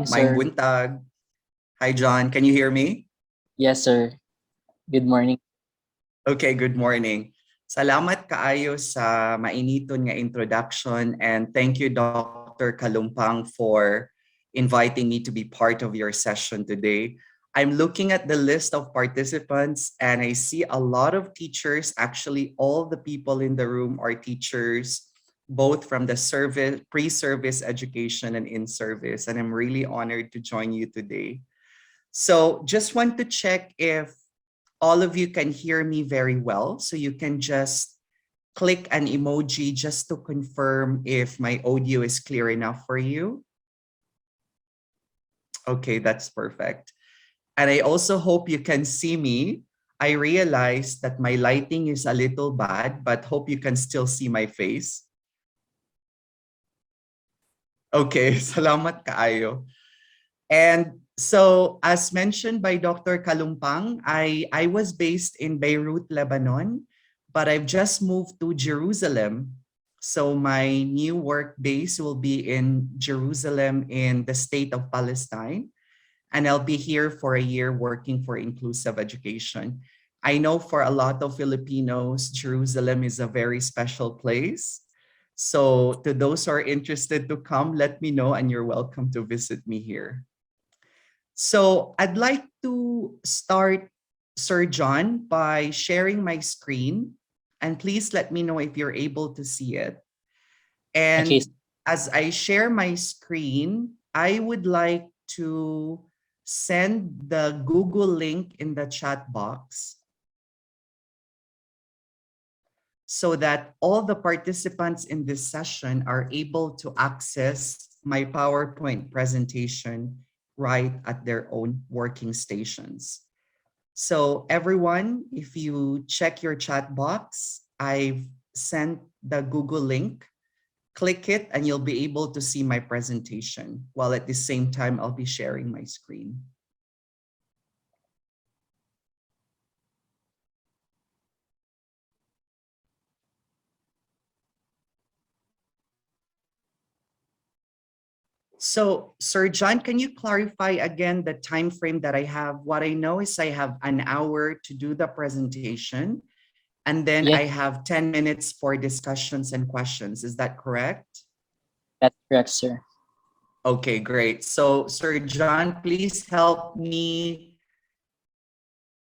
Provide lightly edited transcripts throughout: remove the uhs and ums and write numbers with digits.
morning, Maing sir. buntag. Hi, John. Can you hear me? Yes, sir. Good morning. Okay, good morning. Salamat kaayo sa mainiton nga introduction, and thank you, Dr. Kalumpang, for inviting me to be part of your session today. I'm looking at the list of participants and I see a lot of teachers. Actually, all the people in the room are teachers, both from the service, pre-service education and in-service. And I'm really honored to join you today. So just want to check if all of you can hear me very well. So you can just click an emoji just to confirm if my audio is clear enough for you. Okay, that's perfect. And I also hope you can see me. I realize that my lighting is a little bad, but hope you can still see my face. Okay, salamat kaayo. And so, as mentioned by Dr. Kalumpang, I was based in Beirut, Lebanon, but I've just moved to Jerusalem. So my new work base will be in Jerusalem in the state of Palestine. And I'll be here for a year working for inclusive education. I know for a lot of Filipinos, Jerusalem is a very special place. So to those who are interested to come, let me know and you're welcome to visit me here. So I'd like to start, Sir John, by sharing my screen. And please let me know if you're able to see it. Okay. And as I share my screen, I would like to send the Google link in the chat box so that all the participants in this session are able to access my PowerPoint presentation right at their own working stations. So everyone, if you check your chat box, I've sent the Google link. Click it and you'll be able to see my presentation while at the same time I'll be sharing my screen. So, Sir John, can you clarify again the time frame that I have? What I know is I have an hour to do the presentation, and then I Yes, have 10 minutes for discussions and questions. Is that correct? that's correct, sir. Okay, great. So, Sir John, please help me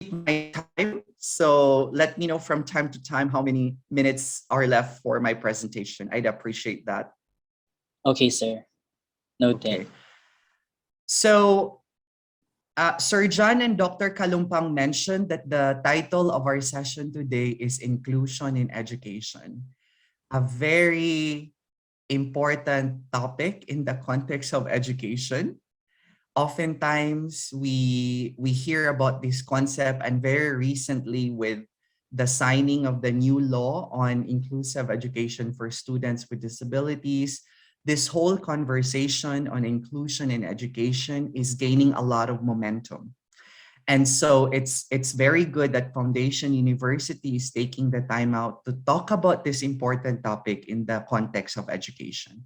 keep my time. So let me know from time to time how many minutes are left for my presentation. I'd appreciate that. Okay, sir. Noted. Okay. So Sir John and Dr. Kalumpang mentioned that the title of our session today is Inclusion in Education, a very important topic in the context of education. Oftentimes we hear about this concept, and very recently with the signing of the new law on inclusive education for students with disabilities, this whole conversation on inclusion in education is gaining a lot of momentum. And so it's very good that Foundation University is taking the time out to talk about this important topic in the context of education.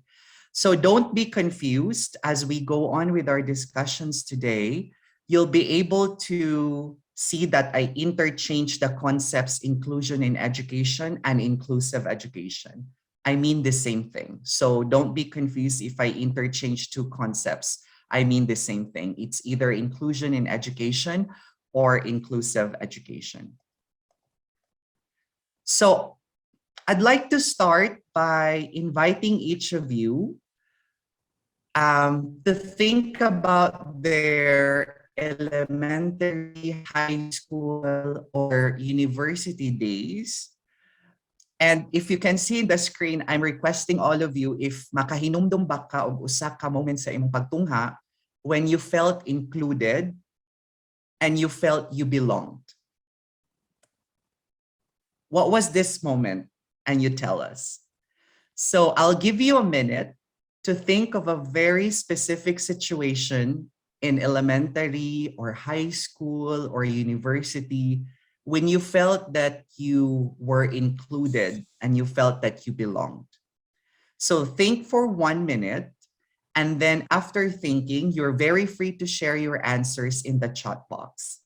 So don't be confused as we go on with our discussions today. You'll be able to see that I interchange the concepts inclusion in education and inclusive education. I mean the same thing. So don't be confused if I interchange two concepts. I mean the same thing. It's either inclusion in education or inclusive education. So I'd like to start by inviting each of you to think about their elementary, high school, or university days. And if you can see in the screen, I'm requesting all of you if makahinumdum ba ka og usa ka moment sa imong pagtungha when you felt included and you felt you belonged. What was this moment? And you tell us. So I'll give you a minute to think of a very specific situation in elementary or high school or university when you felt that you were included and you felt that you belonged. So think for 1 minute And then after thinking, you're very free to share your answers in the chat box.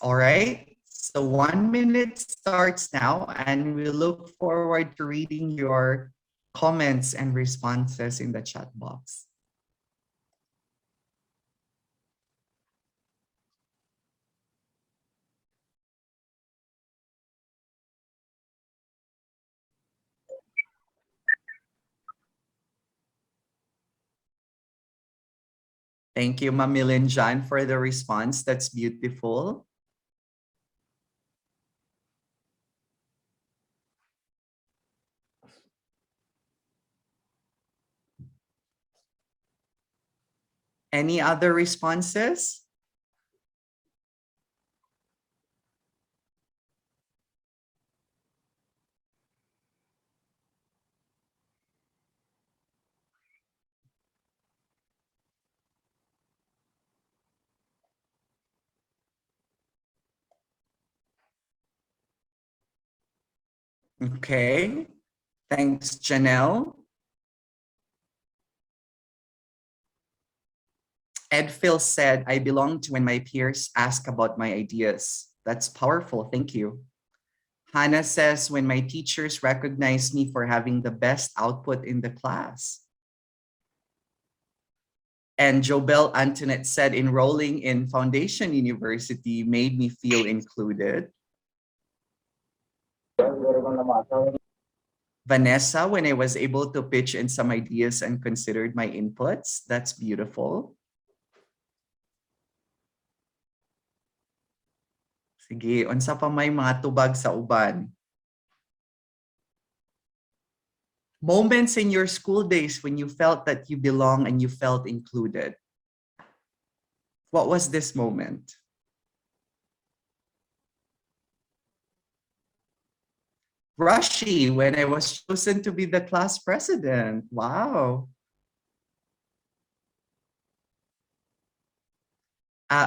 All right. So 1 minute starts now, and we look forward to reading your comments and responses in the chat box. Thank you, Mamil and John, for the response. That's beautiful. Any other responses? Okay. Thanks, Janelle. Ed Phil said, I belong to when my peers ask about my ideas. That's powerful. Thank you. Hannah says, when my teachers recognize me for having the best output in the class. And Jobel Antoinette said, enrolling in Foundation University made me feel included. Vanessa, when I was able to pitch in some ideas and considered my inputs. That's beautiful. Sige, unsa pa may mga tubag sa uban? Moments in your school days when you felt that you belong and you felt included. What was this moment? Rushy, when I was chosen to be the class president. Wow.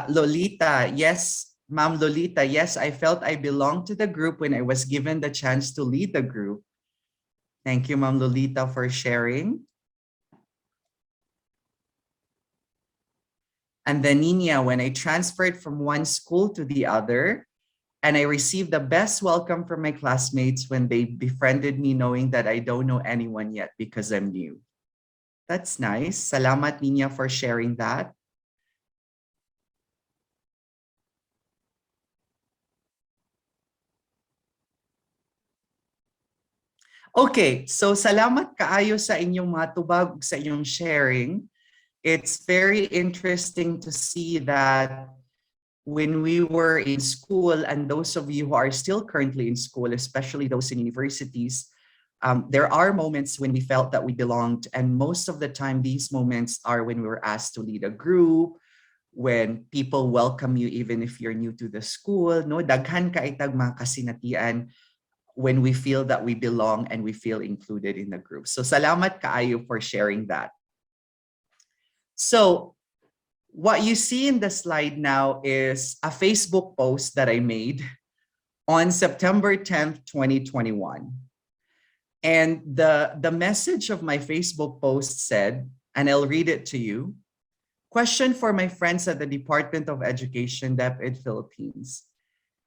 Lolita, yes, Ma'am Lolita, yes, I felt I belonged to the group when I was given the chance to lead the group. Thank you, Ma'am Lolita, for sharing. And then Nina, when I transferred from one school to the other, and I received the best welcome from my classmates when they befriended me, knowing that I don't know anyone yet because I'm new. That's nice. Salamat, Nina, for sharing that. Okay, so salamat kaayo sa inyong mga tubag, sa inyong sharing. It's very interesting to see that when we were in school, and those of you who are still currently in school, especially those in universities, there are moments when we felt that we belonged. And most of the time, these moments are when we were asked to lead a group, when people welcome you even if you're new to the school. No, daghan ka itag mga kasinatian when we feel that we belong and we feel included in the group. So salamat kaayo for sharing that. So what you see in the slide now is a Facebook post that I made on September 10th, 2021. And the message of my Facebook post said, and I'll read it to you. Question for my friends at the Department of Education, DepEd Philippines.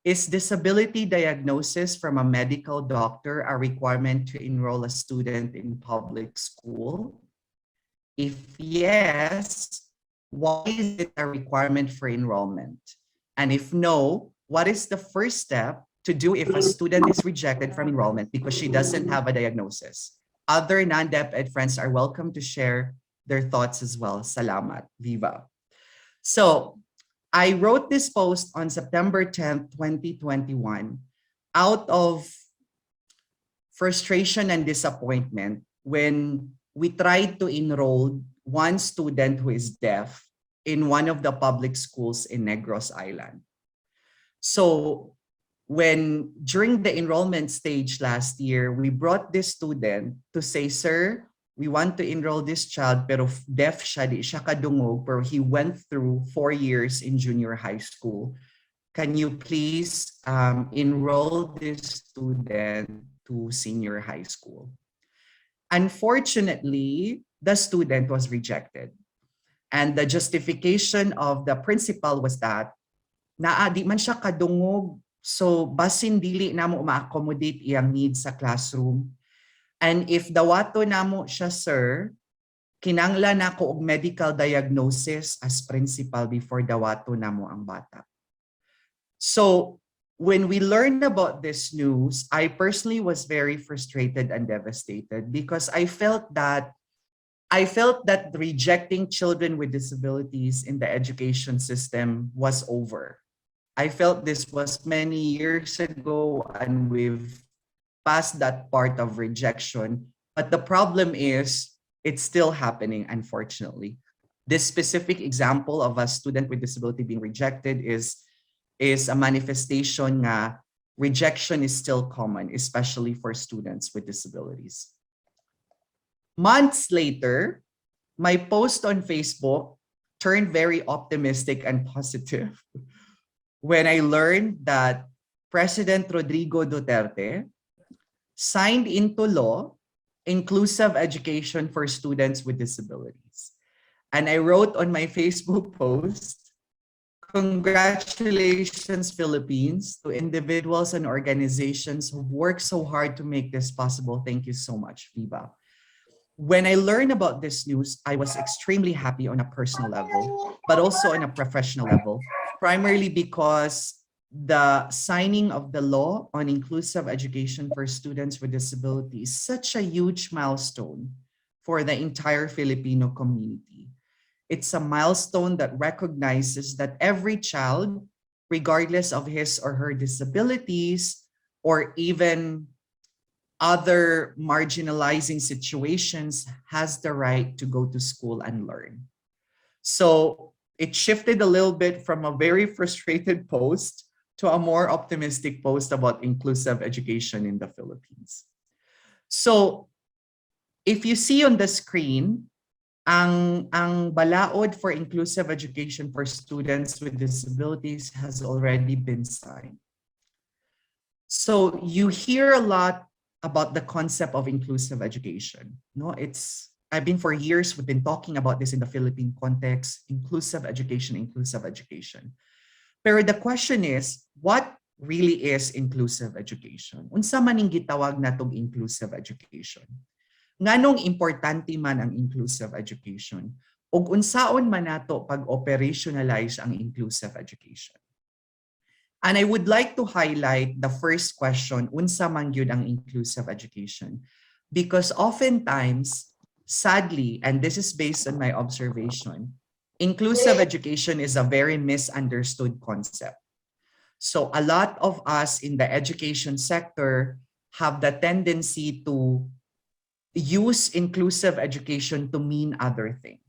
Is disability diagnosis from a medical doctor a requirement to enroll a student in public school? If yes, why is it a requirement for enrollment? And if no, what is the first step to do if a student is rejected from enrollment because she doesn't have a diagnosis? Other non-DepEd friends are welcome to share their thoughts as well. Salamat. Viva. So I wrote this post on September 10th, 2021, out of frustration and disappointment when we tried to enroll one student who is deaf in one of the public schools in Negros Island. So when during the enrollment stage last year, we brought this student to say, sir, we want to enroll this child, pero deaf siya, di siya kadungog, pero he went through 4 years in junior high school. Can you please enroll this student to senior high school? Unfortunately, the student was rejected. And the justification of the principal was that naa di man siya kadungog, so basin dili namo ma-accommodate iyang needs sa classroom. And if dawato namo siya, sir, kinanglan nako og medical diagnosis as principal before dawato namo ang bata. So when we learned about this news, I personally was very frustrated and devastated because I felt that rejecting children with disabilities in the education system was over. I felt this was many years ago and we've passed that part of rejection. But the problem is it's still happening, unfortunately. This specific example of a student with disability being rejected is a manifestation nga rejection is still common, especially for students with disabilities. Months later, my post on Facebook turned very optimistic and positive when I learned that President Rodrigo Duterte signed into law inclusive education for students with disabilities. And I wrote on my Facebook post, congratulations, Philippines, to individuals and organizations who worked so hard to make this possible. Thank you so much, Viva. When I learned about this news, I was extremely happy on a personal level, but also on a professional level, primarily because the signing of the law on inclusive education for students with disabilities is such a huge milestone for the entire Filipino community. It's a milestone that recognizes that every child, regardless of his or her disabilities, or even other marginalizing situations, has the right to go to school and learn. So it shifted a little bit from a very frustrated post to a more optimistic post about inclusive education in the Philippines. So if you see on the screen, ang balaod for inclusive education for students with disabilities has already been signed. So you hear a lot about the concept of inclusive education. No, I've been for years, we've been talking about this in the Philippine context, inclusive education, inclusive education. Pero the question is, what really is inclusive education? Unsa man ning gitawag natong inclusive education? Nganong importante man ang inclusive education? Ug unsaon man nato pag-operationalize ang inclusive education? And I would like to highlight the first question, unsa man gyud ang inclusive education? Because oftentimes, sadly, and this is based on my observation, inclusive education is a very misunderstood concept. So a lot of us in the education sector have the tendency to use inclusive education to mean other things.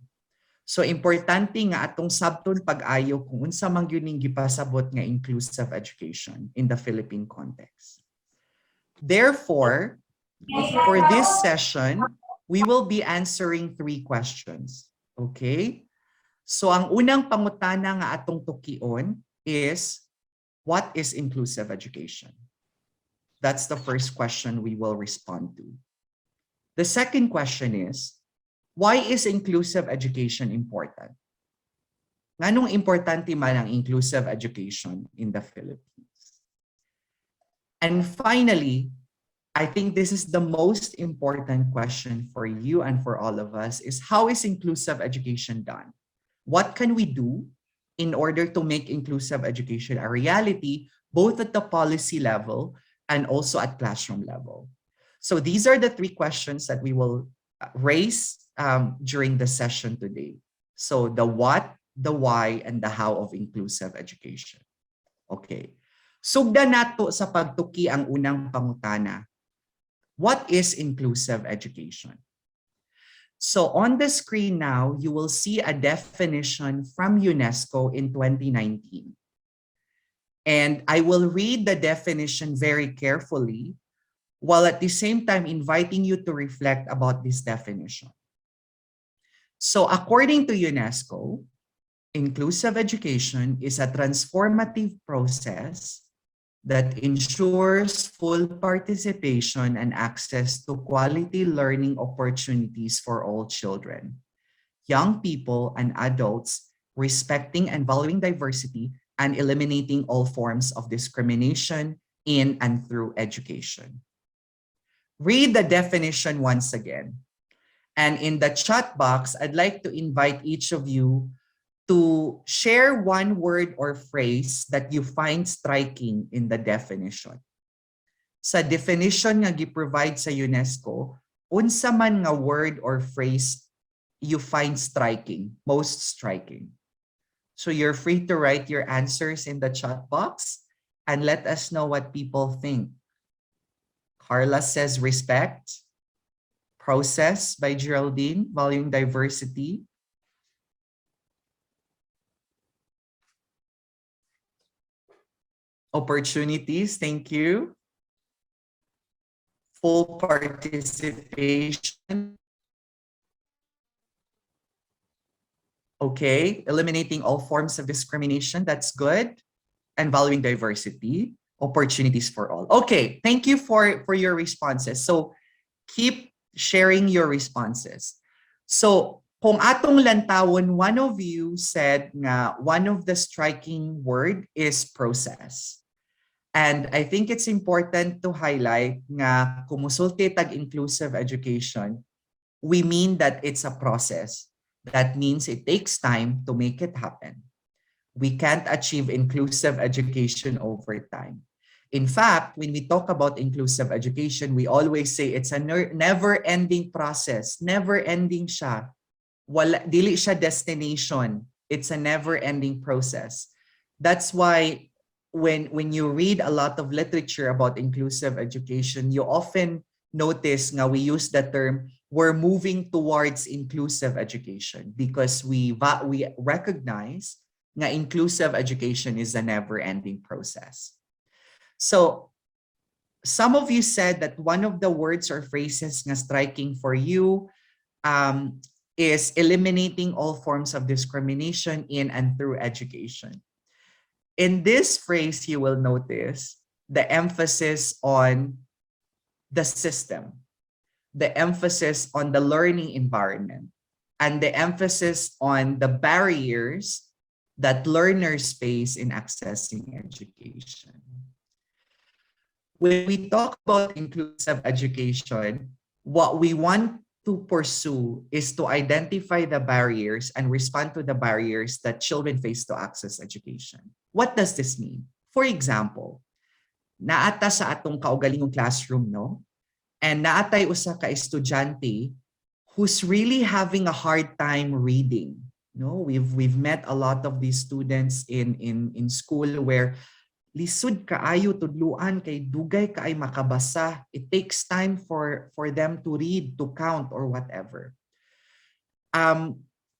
So importante nga atong sabton pag-ayo kung unsa man gyud ning gipasabot nga inclusive education in the Philippine context. Therefore, for this session, we will be answering 3 questions. Okay? So ang unang pangutana nga atong tukion is, what is inclusive education? That's the first question we will respond to. The second question is, why is inclusive education important? Nganong importante man ang inclusive education in the Philippines? And finally, I think this is the most important question for you and for all of us is, how is inclusive education done? What can we do in order to make inclusive education a reality, both at the policy level and also at classroom level? So these are the 3 questions that we will raise during the session today. So the what, the why, and the how of inclusive education. Okay. Sugda nato sa pagtuki ang unang pangutana. What is inclusive education? So on the screen now, you will see a definition from UNESCO in 2019. And I will read the definition very carefully, while at the same time inviting you to reflect about this definition. So according to UNESCO, inclusive education is a transformative process that ensures full participation and access to quality learning opportunities for all children, young people, and adults, respecting and valuing diversity and eliminating all forms of discrimination in and through education. Read the definition once again. And in the chat box, I'd like to invite each of you to share one word or phrase that you find striking in the definition. Sa definition nga gi-provide sa UNESCO, unsa man nga word or phrase you find striking, most striking. So you're free to write your answers in the chat box and let us know what people think. Carla says respect. Process by Geraldine, valuing diversity. Opportunities, thank you. Full participation. Okay, eliminating all forms of discrimination, that's good. And valuing diversity, opportunities for all. Okay, thank you for your responses. So keep sharing your responses. So kung atong lantawon, one of you said nga one of the striking word is process. And I think it's important to highlight nga kumusulti tag inclusive education, we mean that it's a process. That means it takes time to make it happen. We can't achieve inclusive education over time. In fact, when we talk about inclusive education, we always say it's a never-ending process. Never-ending siya. Dili siya destination. It's a never-ending process. That's why when you read a lot of literature about inclusive education, you often notice nga we use the term we're moving towards inclusive education because we recognize nga inclusive education is a never-ending process. So some of you said that one of the words or phrases nga striking for you is eliminating all forms of discrimination in and through education. In this phrase, you will notice the emphasis on the system, the emphasis on the learning environment, and the emphasis on the barriers that learners face in accessing education. When we talk about inclusive education, what we want to pursue is to identify the barriers and respond to the barriers that children face to access education. What does this mean? For example, naata sa atong kaugalingong classroom, no? And naatay usa ka estudyante who's really having a hard time reading. No, we've met a lot of these students in school where lisod kaayo tudluan kay dugay kaay makabasa. It takes time for them to read, to count, or whatever.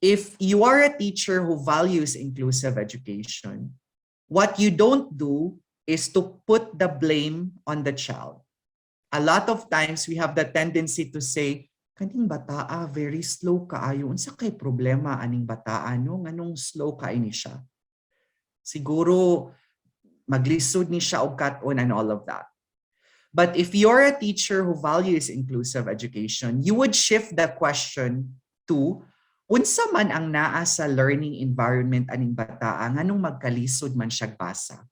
If you are a teacher who values inclusive education, what you don't do is to put the blame on the child. A lot of times we have the tendency to say, kaning bataa very slow kaayo, unsa kay problema aning bataa no nganong slow kaay ni siya. Siguro maglisod ni siya og kat-on and all of that. But if you're a teacher who values inclusive education, you would shift the question to unsa man ang naa sa learning environment aning bataa nganong magkalisod man siya basa.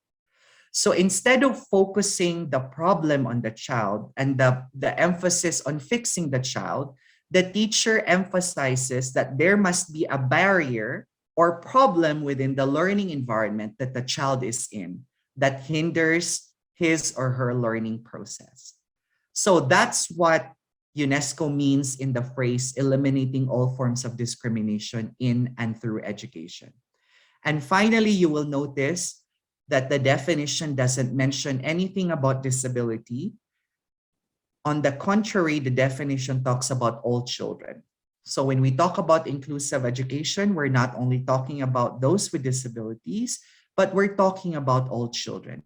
So instead of focusing the problem on the child and the emphasis on fixing the child, the teacher emphasizes that there must be a barrier or problem within the learning environment that the child is in that hinders his or her learning process. So that's what UNESCO means in the phrase eliminating all forms of discrimination in and through education. And finally, you will notice that the definition doesn't mention anything about disability. On the contrary, the definition talks about all children. So when we talk about inclusive education, we're not only talking about those with disabilities, but we're talking about all children.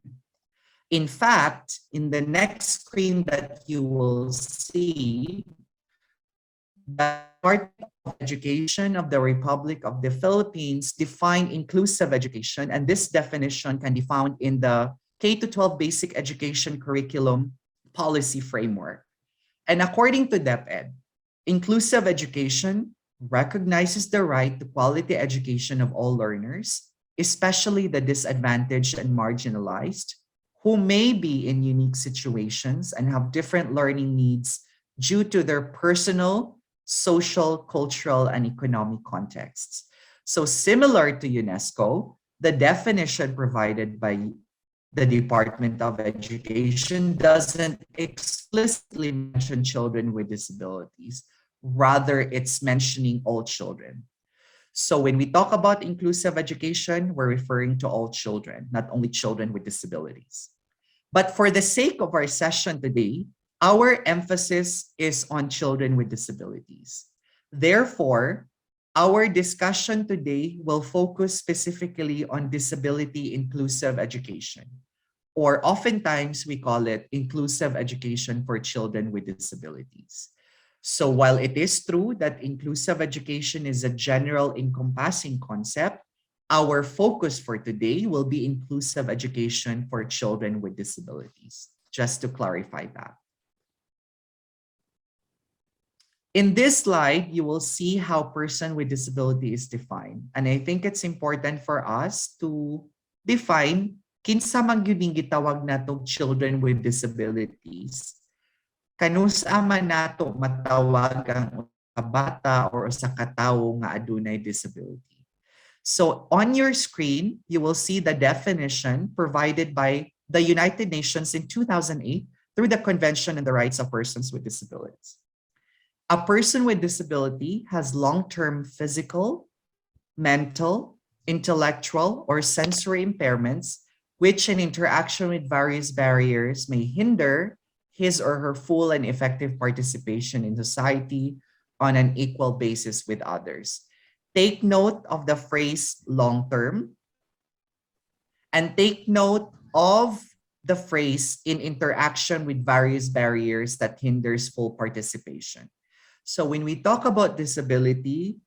In fact, in the next screen that you will see, the Department of Education of the Republic of the Philippines define inclusive education, and this definition can be found in the K to 12 basic education curriculum policy framework. And according to DepEd, inclusive education recognizes the right to quality education of all learners, especially the disadvantaged and marginalized, who may be in unique situations and have different learning needs due to their personal, social, cultural, and economic contexts. So, similar to UNESCO, the definition provided by the Department of Education doesn't explicitly mention children with disabilities. Rather, it's mentioning all children. So when we talk about inclusive education, we're referring to all children, not only children with disabilities. But for the sake of our session today, our emphasis is on children with disabilities. Therefore, our discussion today will focus specifically on disability inclusive education, or oftentimes we call it inclusive education for children with disabilities. So while it is true that inclusive education is a general encompassing concept, our focus for today will be inclusive education for children with disabilities, just to clarify that. In this slide, you will see how person with disability is defined. And I think it's important for us to define kinsa man gyud ning gitawag natong children with disabilities. Kanusa man nato matawag ang bata or usa ka tawo nga adunay disability. So on your screen, you will see the definition provided by the United Nations in 2008 through the Convention on the Rights of Persons with Disabilities. A person with disability has long-term physical, mental, intellectual, or sensory impairments, which in interaction with various barriers may hinder his or her full and effective participation in society on an equal basis with others. Take note of the phrase long-term, and take note of the phrase in interaction with various barriers that hinders full participation. So when we talk about disability,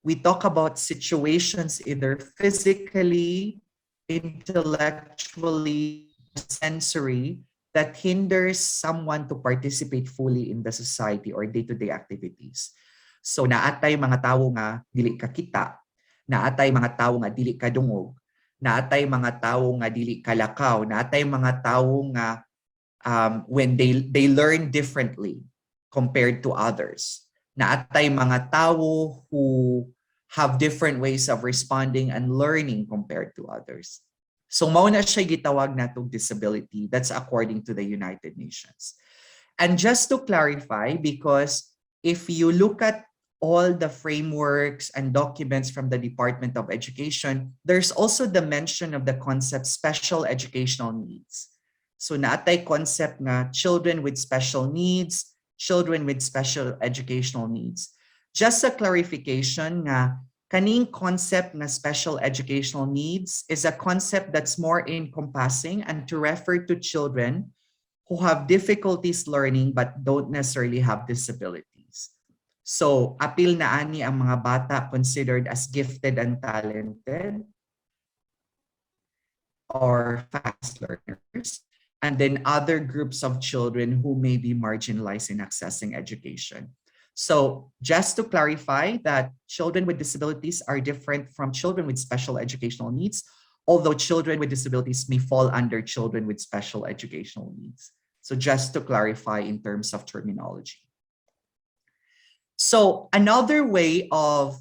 we talk about situations either physically, intellectually, sensory that hinders someone to participate fully in the society or day-to-day activities. So naatay mga tawo nga dili ka kita, naatay mga tawo nga dili ka dungog, naatay mga tawo nga dili kalakaw, naatay mga tawo nga when they learn differently compared to others. Naatay mga tao who have different ways of responding and learning compared to others. So mao na siya gitawag natong disability. That's according to the United Nations. And just to clarify, because if you look at all the frameworks and documents from the Department of Education, there's also the mention of the concept special educational needs. So naatay concept nga children with special needs, children with special educational needs. Just a clarification nga, kaning concept na special educational needs is a concept that's more encompassing and to refer to children who have difficulties learning but don't necessarily have disabilities. So, apil na ani ang mga bata considered as gifted and talented or fast learners, and then other groups of children who may be marginalized in accessing education. So just to clarify that children with disabilities are different from children with special educational needs, although children with disabilities may fall under children with special educational needs. So just to clarify in terms of terminology. So another way of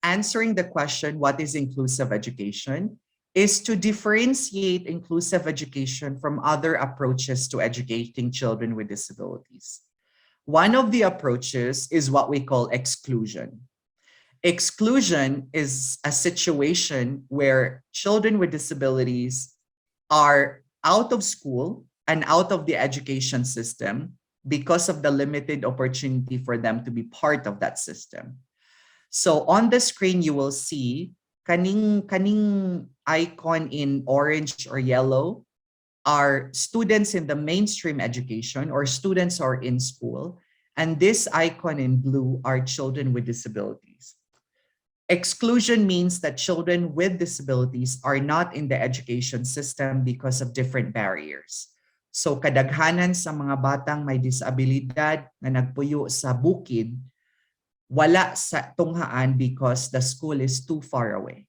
answering the question, what is inclusive education, is to differentiate inclusive education from other approaches to educating children with disabilities. One of the approaches is what we call exclusion. Exclusion is a situation where children with disabilities are out of school and out of the education system because of the limited opportunity for them to be part of that system. So on the screen, you will see kaning icon in orange or yellow are students in the mainstream education or students are in school. And this icon in blue are children with disabilities. Exclusion means that children with disabilities are not in the education system because of different barriers. So kadaghanan sa mga batang may disabilidad na nagpuyo sa bukid, wala sa tunghaan because the school is too far away.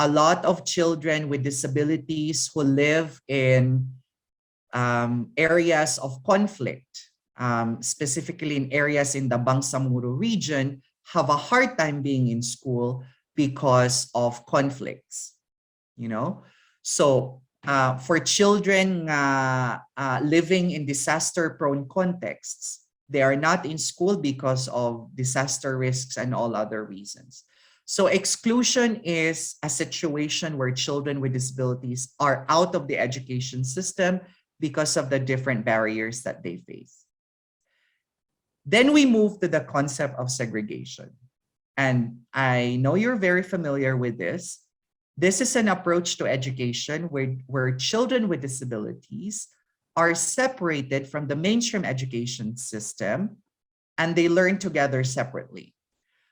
A lot of children with disabilities who live in areas of conflict, specifically in areas in the Bangsamoro region, have a hard time being in school because of conflicts, you know? So for children living in disaster-prone contexts, they are not in school because of disaster risks and all other reasons. So exclusion is a situation where children with disabilities are out of the education system because of the different barriers that they face. Then we move to the concept of segregation. And I know you're very familiar with this. This is an approach to education where children with disabilities are separated from the mainstream education system and they learn together separately.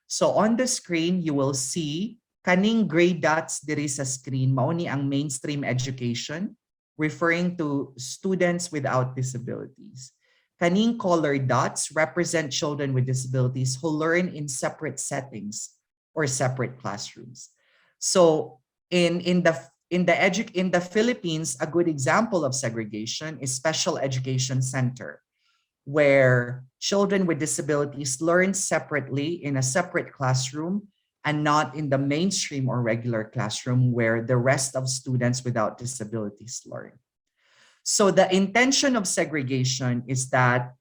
So on the screen, you will see kaning gray dots diri sa screen, mao ni ang mainstream education, referring to students without disabilities. Kaning colored dots represent children with disabilities who learn in separate settings or separate classrooms. So in the Philippines, a good example of segregation is special education center, where children with disabilities learn separately in a separate classroom and not in the mainstream or regular classroom where the rest of students without disabilities learn. So the intention of segregation is that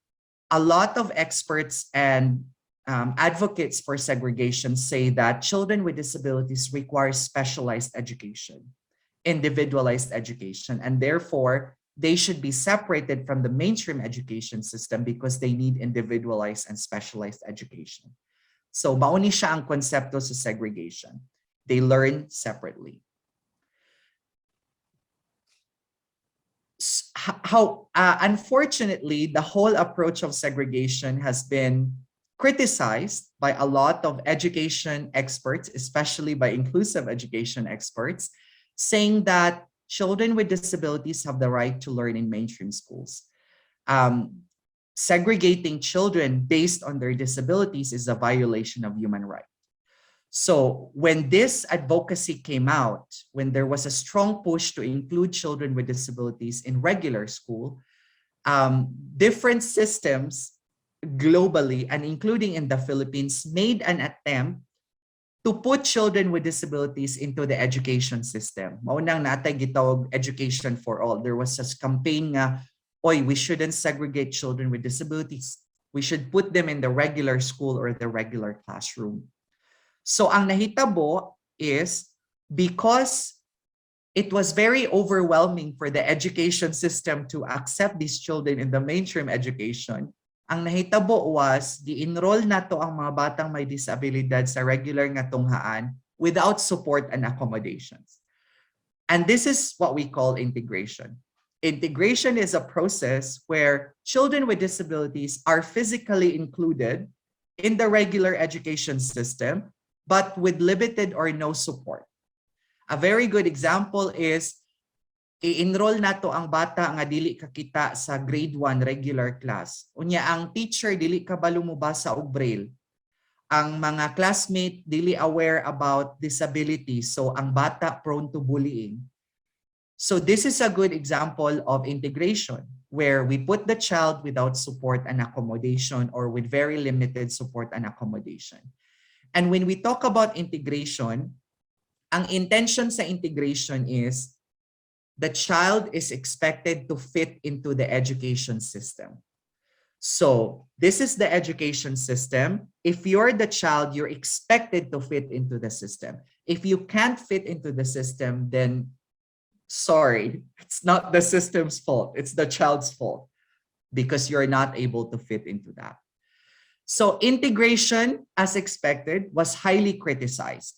a lot of experts and advocates for segregation say that children with disabilities require specialized education, individualized education, and therefore they should be separated from the mainstream education system because they need individualized and specialized education. So mauni siya ang konsepto sa segregation. They learn separately. How unfortunately, the whole approach of segregation has been criticized by a lot of education experts, especially by inclusive education experts, saying that children with disabilities have the right to learn in mainstream schools. Segregating children based on their disabilities is a violation of human rights. So when this advocacy came out, when there was a strong push to include children with disabilities in regular school, different systems globally and including in the Philippines made an attempt to put children with disabilities into the education system. Maunang natay gitawag education for all. There was a campaign nga, oy, we shouldn't segregate children with disabilities. We should put them in the regular school or the regular classroom. So ang nahitabo is because it was very overwhelming for the education system to accept these children in the mainstream education, ang nahitabo was gi-enroll nato ang mga batang may disabilidad sa regular nga tunghaan without support and accommodations. And this is what we call integration. Integration is a process where children with disabilities are physically included in the regular education system, but with limited or no support. A very good example is i-enroll nato ang bata nga dili kakita sa grade 1 regular class. Unya ang teacher dili kabalo mo basa og braille. Ang mga classmate dili aware about disability, so ang bata prone to bullying. So this is a good example of integration where we put the child without support and accommodation or with very limited support and accommodation. And when we talk about integration, ang intention sa integration is the child is expected to fit into the education system. So this is the education system. If you're the child, you're expected to fit into the system. If you can't fit into the system, then sorry, it's not the system's fault. It's the child's fault because you're not able to fit into that. So integration, as expected, was highly criticized.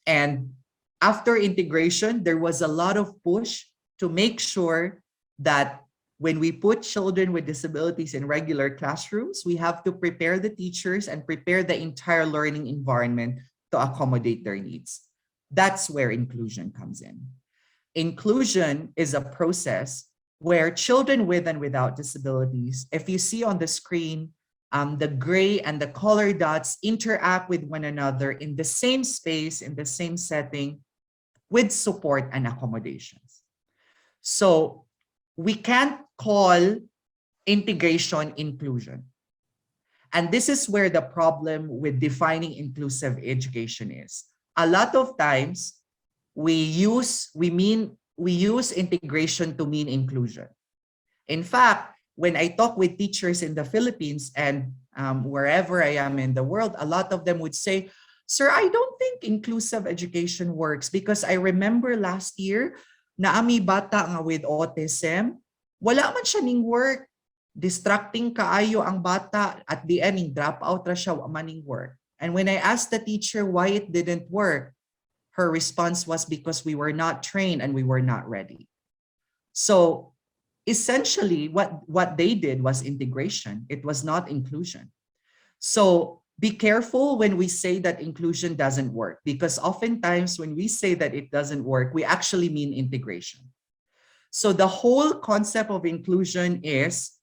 And after integration, there was a lot of push to make sure that when we put children with disabilities in regular classrooms, we have to prepare the teachers and prepare the entire learning environment to accommodate their needs. That's where inclusion comes in. Inclusion is a process where children with and without disabilities, if you see on the screen, the gray and the color dots interact with one another in the same space, in the same setting, with support and accommodations. So we can't call integration inclusion. And this is where the problem with defining inclusive education is. A lot of times we use integration to mean inclusion. In fact, when I talk with teachers in the Philippines and wherever I am in the world, a lot of them would say, "Sir, I don't think inclusive education works because I remember last year na ami bata nga with autism, wala man siya ning work. Distracting kaayo ang bata at the end, drop out ra siya, wa man ning work." And when I asked the teacher why it didn't work, her response was because we were not trained and we were not ready. So essentially, what they did was integration. It was not inclusion. So be careful when we say that inclusion doesn't work, because oftentimes when we say that it doesn't work, we actually mean integration. So the whole concept of inclusion is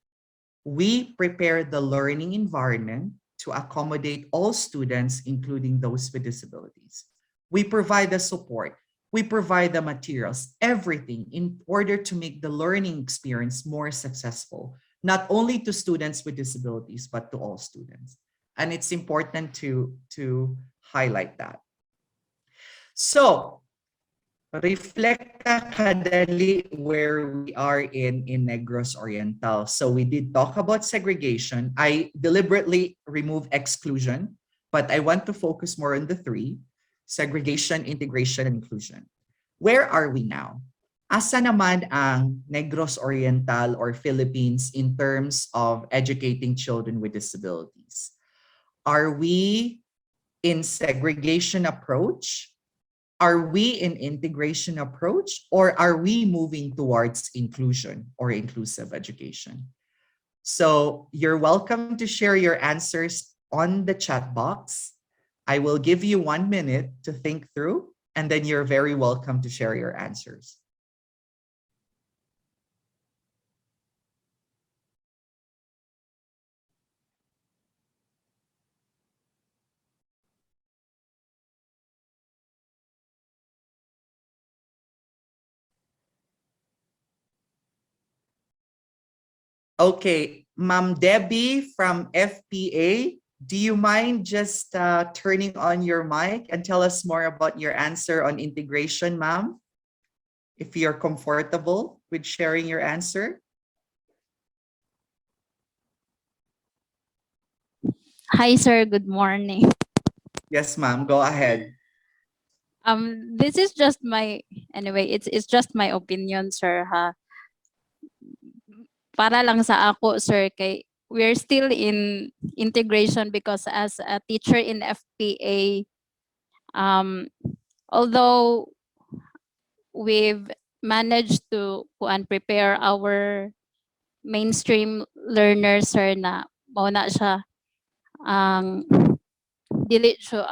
we prepare the learning environment to accommodate all students, including those with disabilities. We provide the support, we provide the materials, everything in order to make the learning experience more successful, not only to students with disabilities, but to all students. And it's important to highlight that. So reflecta kadali where we are in Negros Oriental. So we did talk about segregation. I deliberately removed exclusion, but I want to focus more on the three: segregation, integration, and inclusion. Where are we now? Asa naman ang Negros Oriental or Philippines in terms of educating children with disabilities? Are we in segregation approach? Are we in integration approach, or are we moving towards inclusion or inclusive education? So you're welcome to share your answers on the chat box. I will give you 1 minute to think through, and then you're very welcome to share your answers. Okay, Ma'am Debbie from FPA, do you mind just turning on your mic and tell us more about your answer on integration, ma'am? If you're comfortable with sharing your answer. Hi, sir. Good morning. Yes, ma'am. Go ahead. This is just my anyway. It's just my opinion, sir. Ha. Para lang sa ako, sir. Kay we're still in integration because as a teacher in FPA, although we've managed to prepare our mainstream learners, sir, na mao na siya ang dili siya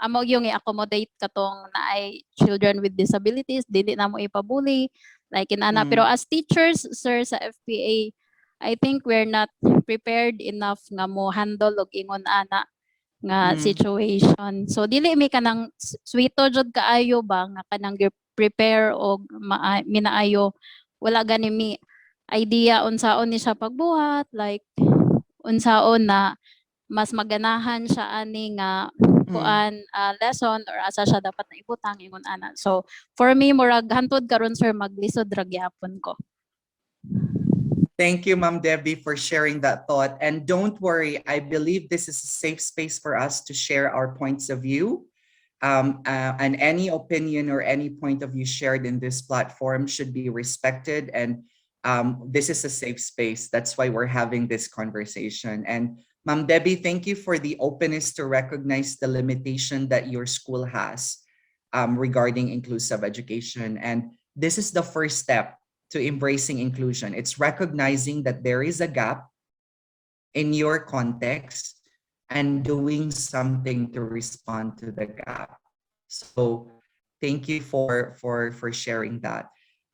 amo yung i-accommodate katong naay children with disabilities, dili na mo ipabuli like inana, pero as teachers, sir, sa FPA, I think we're not prepared enough nga mo handle og ingon ana nga situation. So dili mi kanang sweeto jud kaayo ba nga kanang prepare og minaayo, wala gani mi idea unsaon ni siya pagbuhat, like unsaon na mas maganahan siya ani nga lesson or asa siya dapat na ibutang ingon ana. So for me, murag hantod karon, sir, maglisod ra gyapon ko. Thank you, Ma'am Debbie, for sharing that thought. And don't worry, I believe this is a safe space for us to share our points of view. And any opinion or any point of view shared in this platform should be respected. And this is a safe space. That's why we're having this conversation. And Ma'am Debbie, thank you for the openness to recognize the limitation that your school has regarding inclusive education. And this is the first step to embracing inclusion. It's recognizing that there is a gap in your context and doing something to respond to the gap. So thank you for sharing that.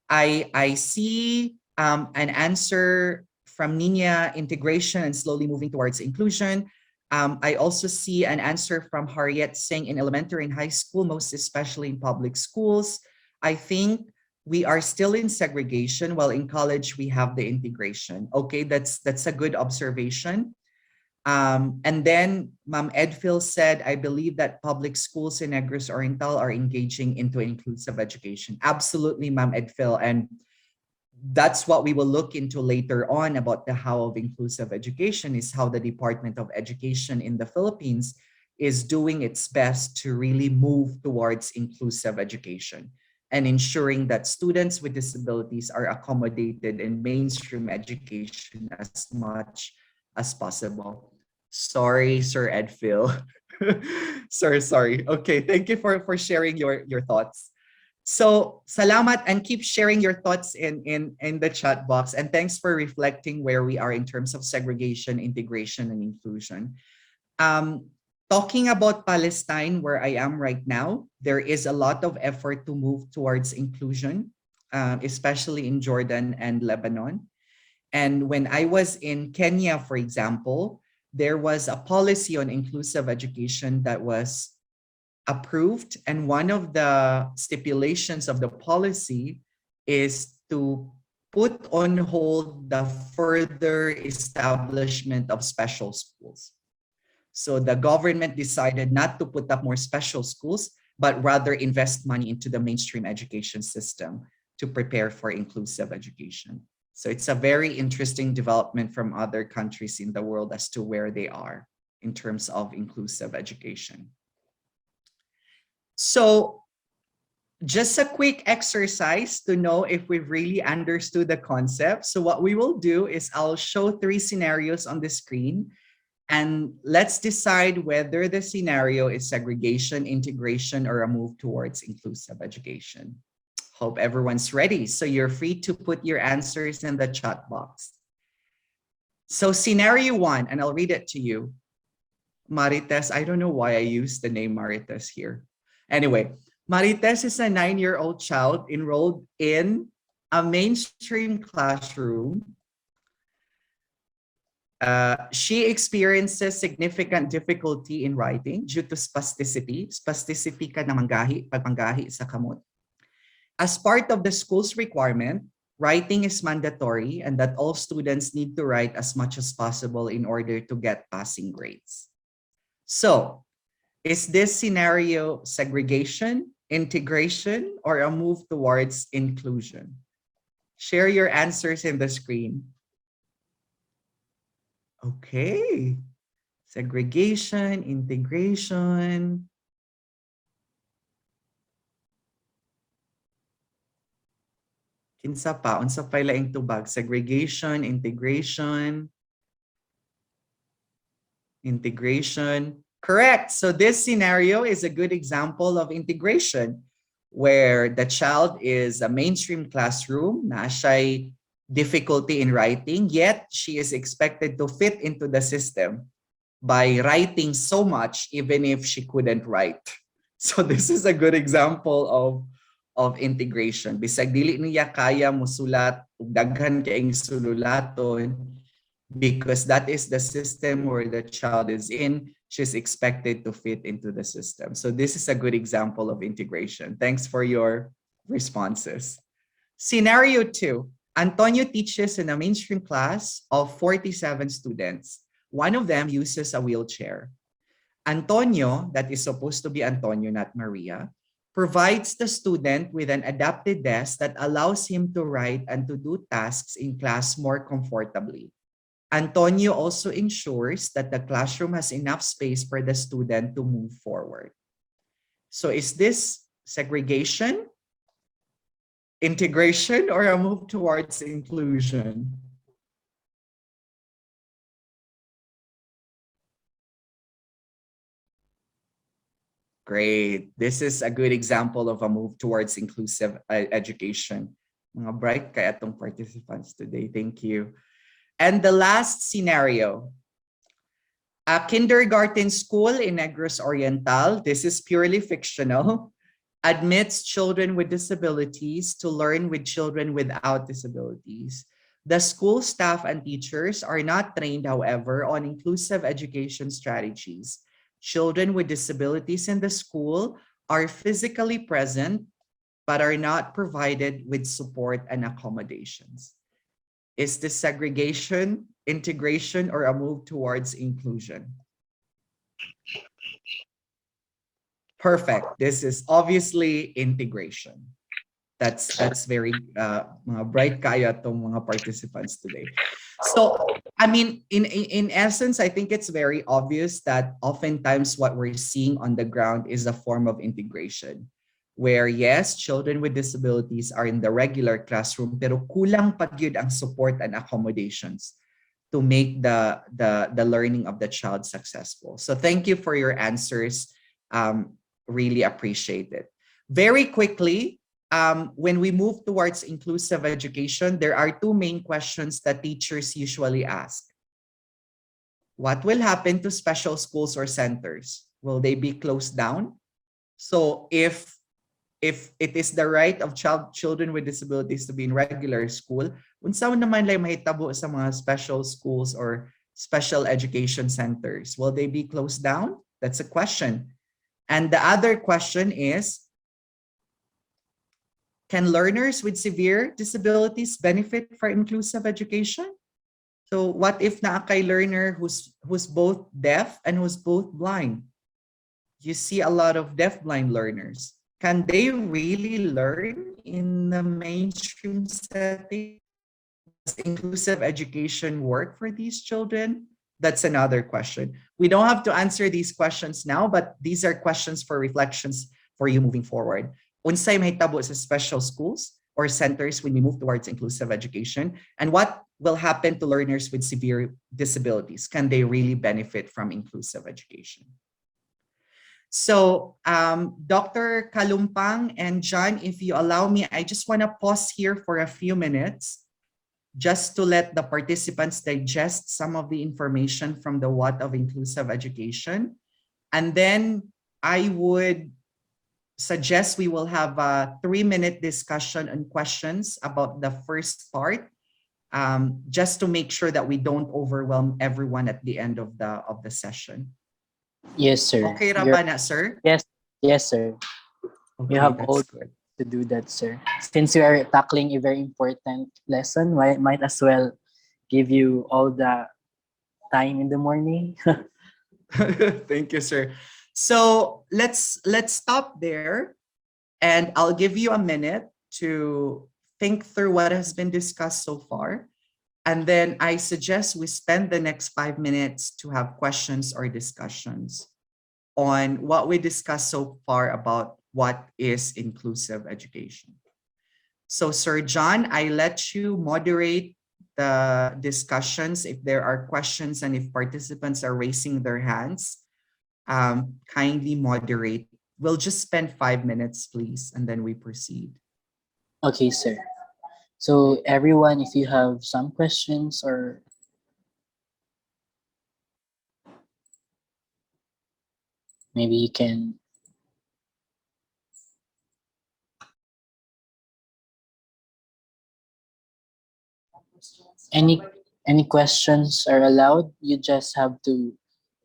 I see an answer from Nina, integration and slowly moving towards inclusion. I also see an answer from Harriet saying in elementary and high school, most especially in public schools. I think we are still in segregation while in college we have the integration. Okay, that's a good observation. And then Ma'am Edphil said, I believe that public schools in Negros Oriental are engaging into inclusive education. Absolutely, Ma'am Edphil. And that's what we will look into later on about the how of inclusive education is how the Department of Education in the Philippines is doing its best to really move towards inclusive education and ensuring that students with disabilities are accommodated in mainstream education as much as possible. Sorry, Sir Edphil. Sorry. Okay, thank you for sharing your thoughts. So, salamat and keep sharing your thoughts in the chat box. And thanks for reflecting where we are in terms of segregation, integration, and inclusion. Um, Talking about Palestine, where I am right now, there is a lot of effort to move towards inclusion, especially in Jordan and Lebanon. And when I was in Kenya, for example, there was a policy on inclusive education that was approved. And one of the stipulations of the policy is to put on hold the further establishment of special schools. So the government decided not to put up more special schools, but rather invest money into the mainstream education system to prepare for inclusive education. So it's a very interesting development from other countries in the world as to where they are in terms of inclusive education. So just a quick exercise to know if we've really understood the concept. So what we will do is I'll show 3 scenarios on the screen and let's decide whether the scenario is segregation, integration, or a move towards inclusive education. Hope everyone's ready. So you're free to put your answers in the chat box. So scenario 1, and I'll read it to you. Marites, I don't know why I used the name Marites here. Anyway, Marites is a 9-year-old child enrolled in a mainstream classroom. She experiences significant difficulty in writing due to spasticity. Spasticity ka na manggahi, pagmanggahi sa kamot. As part of the school's requirement, writing is mandatory and that all students need to write as much as possible in order to get passing grades. So, is this scenario segregation, integration, or a move towards inclusion? Share your answers in the screen. Okay. Segregation, integration. Kinsa pa? Unsa pa laing tubag? Segregation, integration. Integration. Correct. So this scenario is a good example of integration where the child is a mainstream classroom, na siya'y difficulty in writing, yet she is expected to fit into the system by writing so much even if she couldn't write. So this is a good example of integration. Bisag dili niya kaya musulat ug daghan kaayong sululaton, because that is the system where the child is in, she's expected to fit into the system. So this is a good example of integration. Thanks for your responses. Scenario 2, Antonio teaches in a mainstream class of 47 students. One of them uses a wheelchair. Antonio, that is supposed to be Antonio, not Maria, provides the student with an adapted desk that allows him to write and to do tasks in class more comfortably. Antonio also ensures that the classroom has enough space for the student to move forward. So is this segregation, integration, or a move towards inclusion? Great. This is a good example of a move towards inclusive education. Mga bright kaya itong participants today. Thank you. And the last scenario. A kindergarten school in Negros Oriental, this is purely fictional, admits children with disabilities to learn with children without disabilities. The school staff and teachers are not trained, however, on inclusive education strategies. Children with disabilities in the school are physically present but are not provided with support and accommodations. Is this segregation, integration, or a move towards inclusion? Perfect. This is obviously integration. That's very mga bright kaya tong mga participants today. So, I mean, in essence, I think it's very obvious that oftentimes what we're seeing on the ground is a form of integration, where yes, children with disabilities are in the regular classroom, pero kulang pa gyud ang support and accommodations to make the learning of the child successful. So thank you for your answers. Really appreciate it. Very quickly, when we move towards inclusive education, there are two main questions that teachers usually ask. What will happen to special schools or centers? Will they be closed down? So if it is the right of children with disabilities to be in regular school, unsa naman lay mahitabo sa mga special schools or special education centers? Will they be closed down? That's a question. And the other question is, can learners with severe disabilities benefit from inclusive education? So what if na kay learner who's both deaf and who's both blind? You see a lot of deaf-blind learners. Can they really learn in the mainstream setting? Does inclusive education work for these children? That's another question. We don't have to answer these questions now, but these are questions for reflections for you moving forward. Unsay mahitabo sa special schools or centers when we move towards inclusive education? And what will happen to learners with severe disabilities? Can they really benefit from inclusive education? So Dr. Kalumpang and John, if you allow me, I just want to pause here for a few minutes just to let the participants digest some of the information from the What of Inclusive Education. And then I would suggest we will have a 3-minute discussion and questions about the first part, just to make sure that we don't overwhelm everyone at the end of the session. Yes, sir. Okay, Rabana, sir? Yes, sir. Okay, You have all that's good. to do that, sir. Since we are tackling a very important lesson, might as well give you all the time in the morning. Thank you, sir. So let's stop there, and I'll give you a minute to think through what has been discussed so far. And then I suggest we spend the next 5 minutes to have questions or discussions on what we discussed so far about what is inclusive education. So Sir John, I let you moderate the discussions if there are questions and if participants are raising their hands. Kindly moderate. We'll just spend 5 minutes, please, and then we proceed. Okay, sir. So everyone, if you have some questions or maybe you can any any questions are allowed. You just have to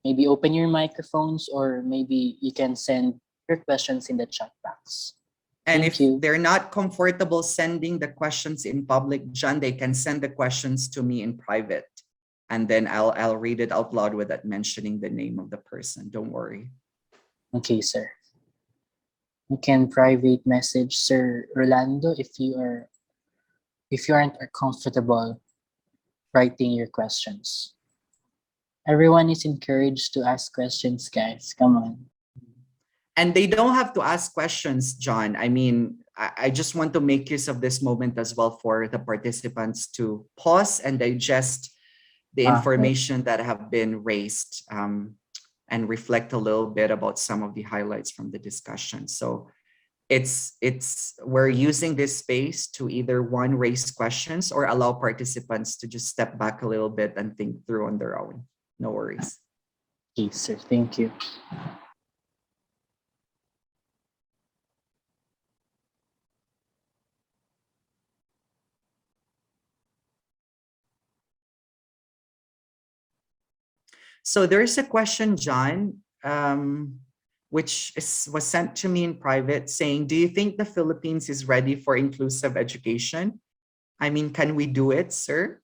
maybe open your microphones or maybe you can send your questions in the chat box. And Thank if you. they're not comfortable sending the questions in public, John, they can send the questions to me in private. And then I'll read it out loud without mentioning the name of the person. Don't worry. Okay, sir. You can private message Sir Rolando if you aren't comfortable writing your questions. Everyone is encouraged to ask questions, guys. Come on. And they don't have to ask questions, John. I mean, I just want to make use of this moment as well for the participants to pause and digest the Okay. information that have been raised, and reflect a little bit about some of the highlights from the discussion. So we're using this space to either one, raise questions or allow participants to just step back a little bit and think through on their own. No worries. Okay, sir. Thank you. So there is a question, John, was sent to me in private saying, do you think the Philippines is ready for inclusive education? I mean, can we do it, sir?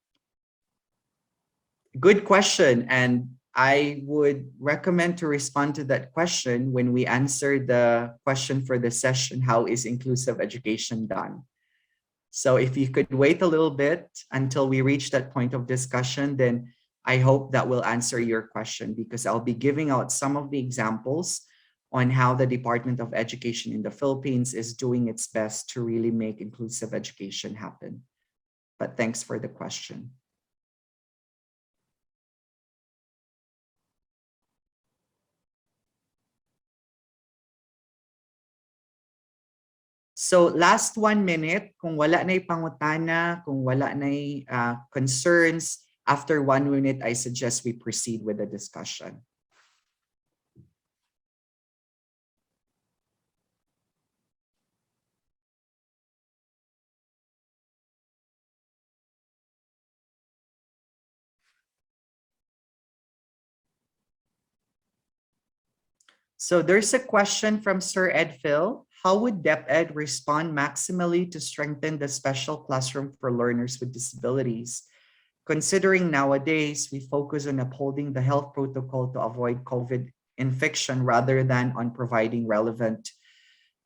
Good question. And I would recommend to respond to that question when we answer the question for the session, how is inclusive education done? So if you could wait a little bit until we reach that point of discussion, then I hope that will answer your question, because I'll be giving out some of the examples on how the Department of Education in the Philippines is doing its best to really make inclusive education happen. But thanks for the question. So last 1 minute, kung wala na'y pangutana, kung wala na'y concerns, after 1 minute, I suggest we proceed with the discussion. So there's a question from Sir Ed Phil. How would DepEd respond maximally to strengthen the special classroom for learners with disabilities? Considering nowadays we focus on upholding the health protocol to avoid COVID infection rather than on providing relevant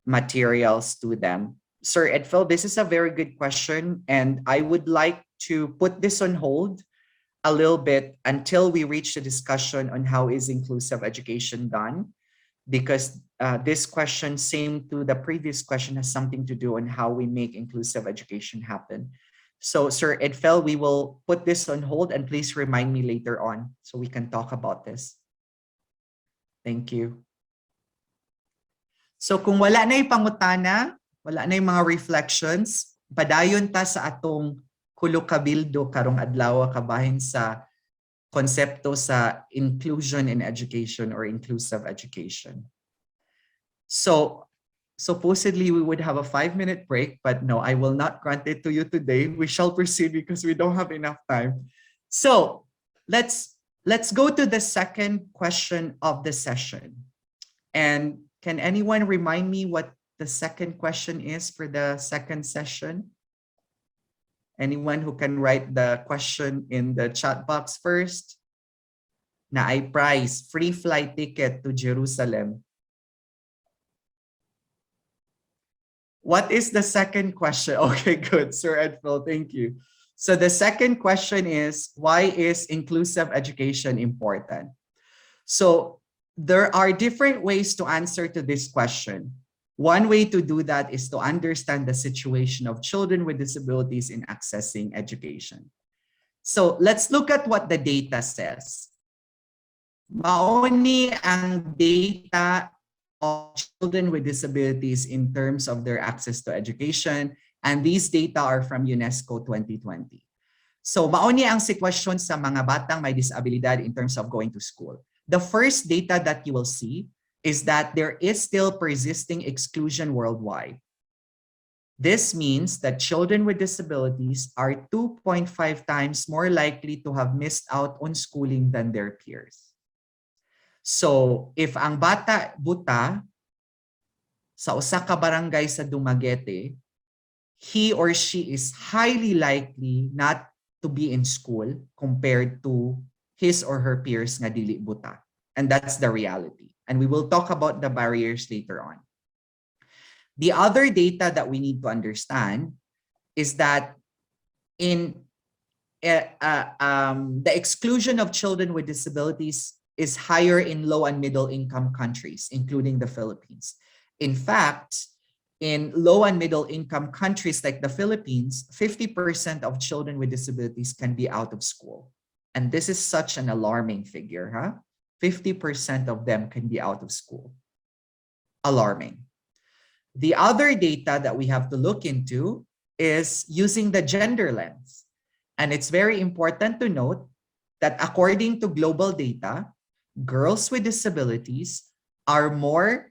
materials to them. Sir Edfil, this is a very good question, and I would like to put this on hold a little bit until we reach the discussion on how is inclusive education done, because this question, same to the previous question, has something to do on how we make inclusive education happen. So, Sir Edfel, we will put this on hold, and please remind me later on so we can talk about this. Thank you. So kung wala na yung pangutana, wala na yung mga reflections, padayon ta sa atong kulo kabildo karong adlaw kabahin sa konsepto sa inclusion in education or inclusive education. So supposedly we would have a 5-minute break, but no, I will not grant it to you today. We shall proceed because we don't have enough time. So let's go to the second question of the session. And can anyone remind me what the second question is for the second session? Anyone who can write the question in the chat box first? Na ay prize, free flight ticket to Jerusalem. What is the second question? Okay, good, Sir Edfil, thank you. So the second question is, why is inclusive education important? So there are different ways to answer to this question. One way to do that is to understand the situation of children with disabilities in accessing education. So let's look at what the data says. Mauni ang data of children with disabilities in terms of their access to education, and these data are from UNESCO 2020. So mauni ang sitwasyon sa mga batang may disabilidad in terms of going to school. The first data that you will see is that there is still persisting exclusion worldwide. This means that children with disabilities are 2.5 times more likely to have missed out on schooling than their peers. So if ang bata buta sa usa ka barangay sa Dumaguete, he or she is highly likely not to be in school compared to his or her peers nga dili buta. And that's the reality. And we will talk about the barriers later on. The other data that we need to understand is that in the exclusion of children with disabilities is higher in low and middle income countries, including the Philippines. In fact, in low and middle income countries like the Philippines, 50% of children with disabilities can be out of school. And this is such an alarming figure, huh? 50% of them can be out of school. Alarming. The other data that we have to look into is using the gender lens. And it's very important to note that according to global data, girls with disabilities are more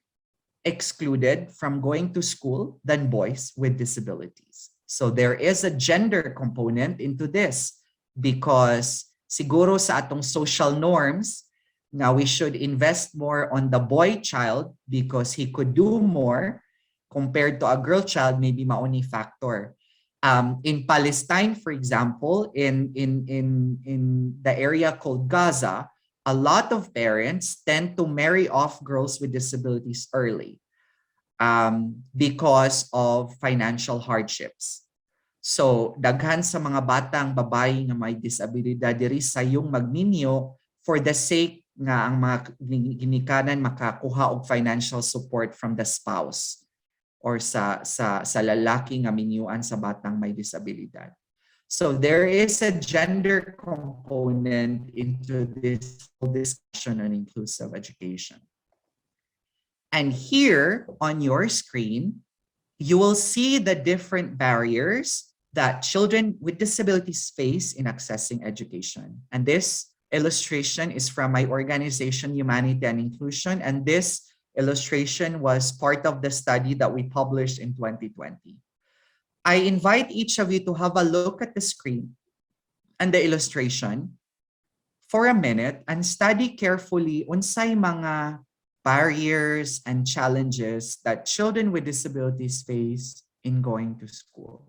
excluded from going to school than boys with disabilities. So there is a gender component into this because siguro sa atong social norms, now we should invest more on the boy child because he could do more compared to a girl child, maybe mauni factor. In Palestine, for example, in the area called Gaza, a lot of parents tend to marry off girls with disabilities early because of financial hardships. So, daghan sa mga batang babae nga may disabilidad diri sa yung magninyo for the sake nga ang mga ginikanan makakuha og financial support from the spouse or sa lalaki nga minyuan sa batang may disabilidad. So there is a gender component into this whole discussion on inclusive education. And here on your screen, you will see the different barriers that children with disabilities face in accessing education. And this illustration is from my organization, Humanity and Inclusion. And this illustration was part of the study that we published in 2020. I invite each of you to have a look at the screen and the illustration for a minute and study carefully unsay mga barriers and challenges that children with disabilities face in going to school.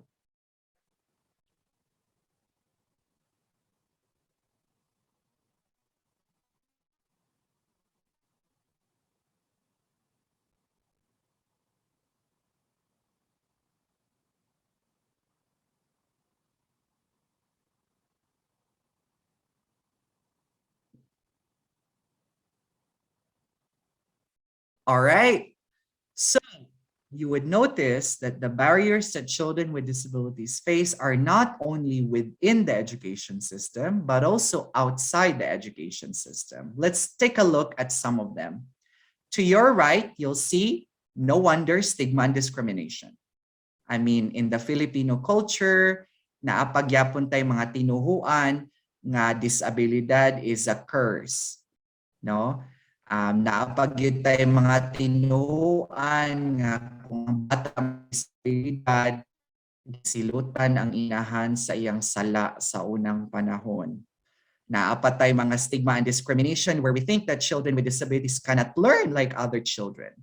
All right. So you would notice that the barriers that children with disabilities face are not only within the education system, but also outside the education system. Let's take a look at some of them. To your right, you'll see, no wonder, stigma and discrimination. I mean, in the Filipino culture, naapagyapon tay mga tinuhuan nga disabilidad is a curse. No? Naapagyud tay mga tinuhuan nga kung ang bata may disabilidad, silutan ang inahan sa iyang sala sa unang panahon. Naapatay mga stigma and discrimination where we think that children with disabilities cannot learn like other children.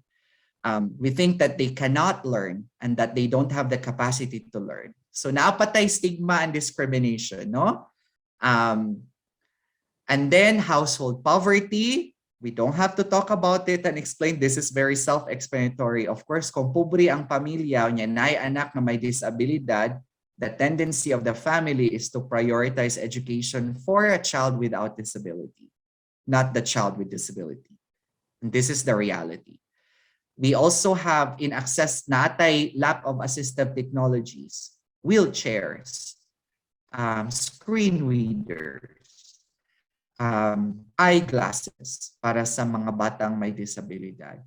We think that they cannot learn and that they don't have the capacity to learn. So naapatay stigma and discrimination, no? And then household poverty, we don't have to talk about it and explain. This is very self-explanatory. Of course, kung pobre ang pamilya, niya nay anak na may disabilidad, the tendency of the family is to prioritize education for a child without disability, not the child with disability. And this is the reality. We also have in access natay lack of assistive technologies, wheelchairs, screen readers, eyeglasses para sa mga batang may disabilidad.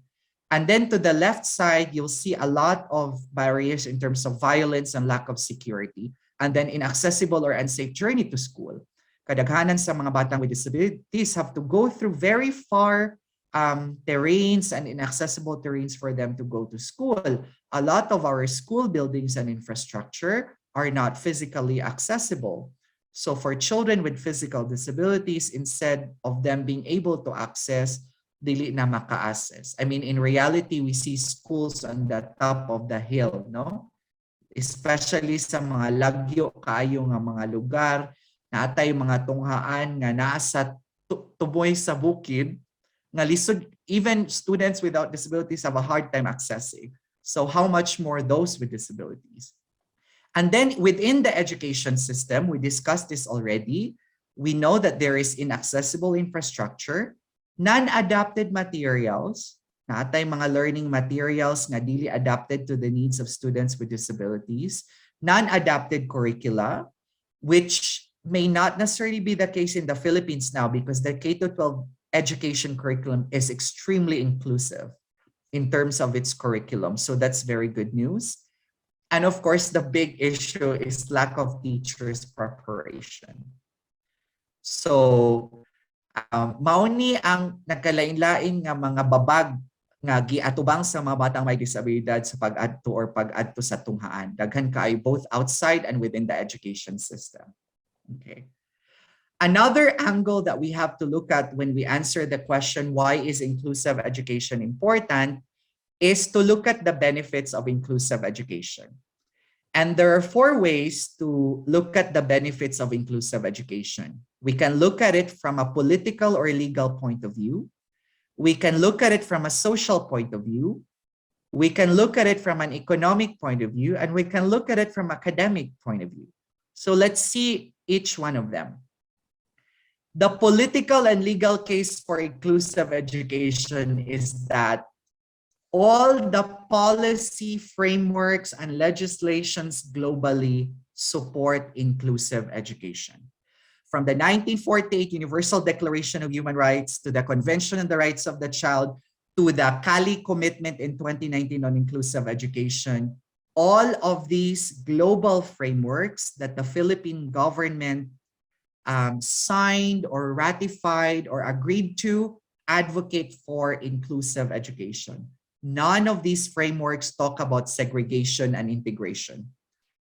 And then to the left side, you'll see a lot of barriers in terms of violence and lack of security. And then inaccessible or unsafe journey to school. Kadaghanan sa mga batang with disabilities have to go through very far terrains and inaccessible terrains for them to go to school. A lot of our school buildings and infrastructure are not physically accessible. So for children with physical disabilities, instead of them being able to access, dili na maka-access. I mean, in reality, we see schools on the top of the hill, no? Especially sa mga lagyo kaayo nga mga lugar, natay mga tunghaan nga nasa tuboy sa bukid, nga lisod, even students without disabilities have a hard time accessing. So how much more those with disabilities? And then within the education system, we discussed this already, we know that there is inaccessible infrastructure, non-adapted materials, natay mga learning materials nga dili adapted to the needs of students with disabilities, non-adapted curricula, which may not necessarily be the case in the Philippines now because the K-12 education curriculum is extremely inclusive in terms of its curriculum. So that's very good news. And of course, the big issue is lack of teachers' preparation. So Mauni ang nagkalain-lain nga mga babag nga giatubang sa mga batang may disabilidad sa pag-adto or pag-adto sa tunghaan. Daghan kaayo both outside and within the education system. Okay. Another angle that we have to look at when we answer the question, why is inclusive education important, is to look at the benefits of inclusive education. And there are four ways to look at the benefits of inclusive education. We can look at it from a political or legal point of view. We can look at it from a social point of view. We can look at it from an economic point of view, and we can look at it from academic point of view. So let's see each one of them. The political and legal case for inclusive education is that all the policy frameworks and legislations globally support inclusive education. From the 1948 Universal Declaration of Human Rights to the Convention on the Rights of the Child to the Cali Commitment in 2019 on inclusive education, all of these global frameworks that the Philippine government signed or ratified or agreed to advocate for inclusive education. None of these frameworks talk about segregation and integration.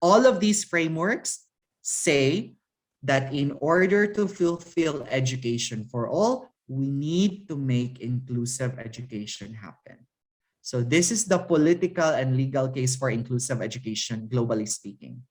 All of these frameworks say that in order to fulfill education for all, we need to make inclusive education happen. So this is the political and legal case for inclusive education, globally speaking.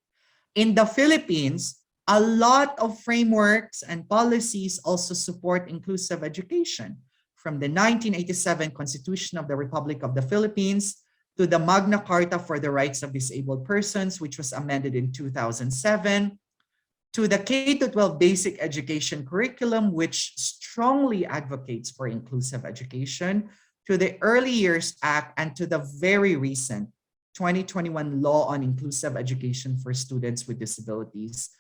In the Philippines, a lot of frameworks and policies also support inclusive education, from the 1987 Constitution of the Republic of the Philippines to the Magna Carta for the Rights of Disabled Persons, which was amended in 2007, to the K-12 basic education curriculum, which strongly advocates for inclusive education, to the Early Years Act, and to the very recent 2021 Law on Inclusive Education for Students with Disabilities.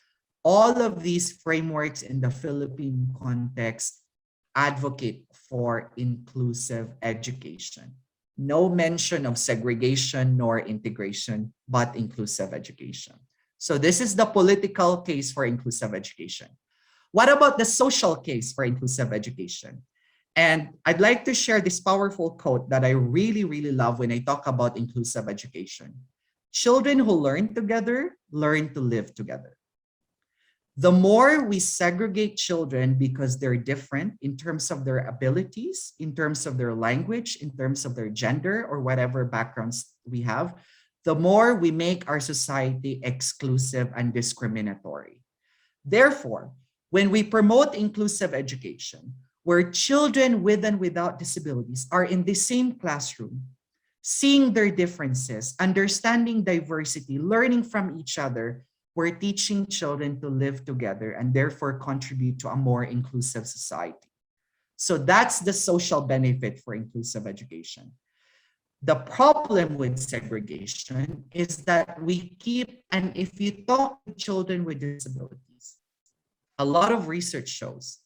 All of these frameworks in the Philippine context advocate for inclusive education. No mention of segregation nor integration, but inclusive education. So this is the political case for inclusive education. What about the social case for inclusive education? And I'd like to share this powerful quote that I really, really love when I talk about inclusive education. Children who learn together, learn to live together. The more we segregate children because they're different in terms of their abilities, in terms of their language, in terms of their gender, or whatever backgrounds we have, the more we make our society exclusive and discriminatory. Therefore, when we promote inclusive education, where children with and without disabilities are in the same classroom, seeing their differences, understanding diversity, learning from each other, we're teaching children to live together and therefore contribute to a more inclusive society. So that's the social benefit for inclusive education. The problem with segregation is that we keep, and if you talk to children with disabilities, a lot of research shows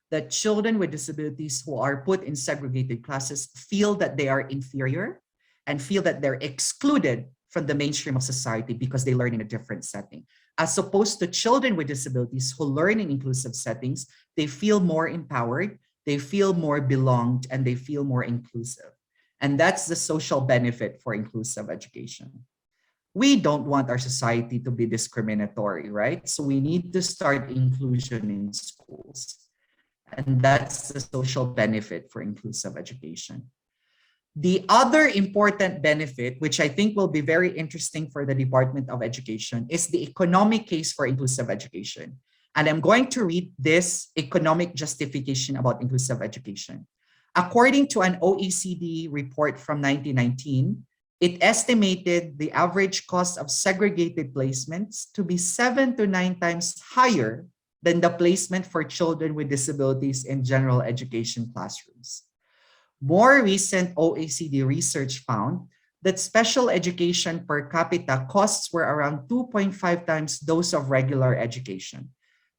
that children with disabilities who are put in segregated classes feel that they are inferior and feel that they're excluded from the mainstream of society because they learn in a different setting. As opposed to children with disabilities who learn in inclusive settings, they feel more empowered, they feel more belonged, and they feel more inclusive. And that's the social benefit for inclusive education. We don't want our society to be discriminatory, right? So we need to start inclusion in schools. And that's the social benefit for inclusive education. The other important benefit, which I think will be very interesting for the Department of Education, is the economic case for inclusive education. And I'm going to read this economic justification about inclusive education. According to an OECD report from 1919, it estimated the average cost of segregated placements to be 7 to 9 times higher than the placement for children with disabilities in general education classrooms. More recent OECD research found that special education per capita costs were around 2.5 times those of regular education.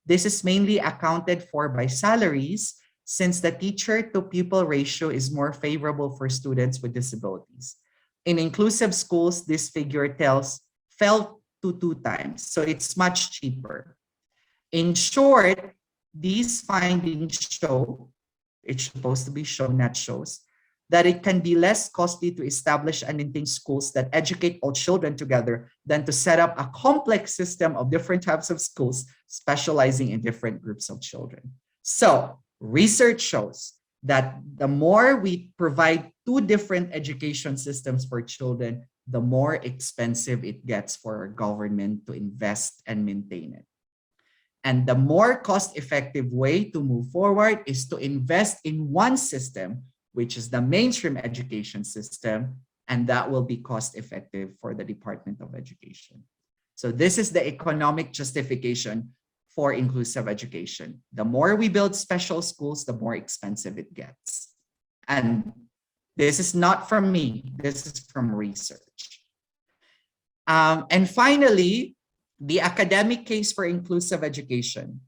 This is mainly accounted for by salaries, since the teacher-to-pupil ratio is more favorable for students with disabilities. In inclusive schools, this figure fell to 2 times, so it's much cheaper. In short, these findings show, it's supposed to be shown, not shows, that it can be less costly to establish and maintain schools that educate all children together than to set up a complex system of different types of schools specializing in different groups of children. So, research shows that the more we provide two different education systems for children, the more expensive it gets for our government to invest and maintain it. And the more cost-effective way to move forward is to invest in one system, which is the mainstream education system, and that will be cost-effective for the Department of Education. So this is the economic justification for inclusive education. The more we build special schools, the more expensive it gets. And this is not from me, this is from research. And finally, the academic case for inclusive education.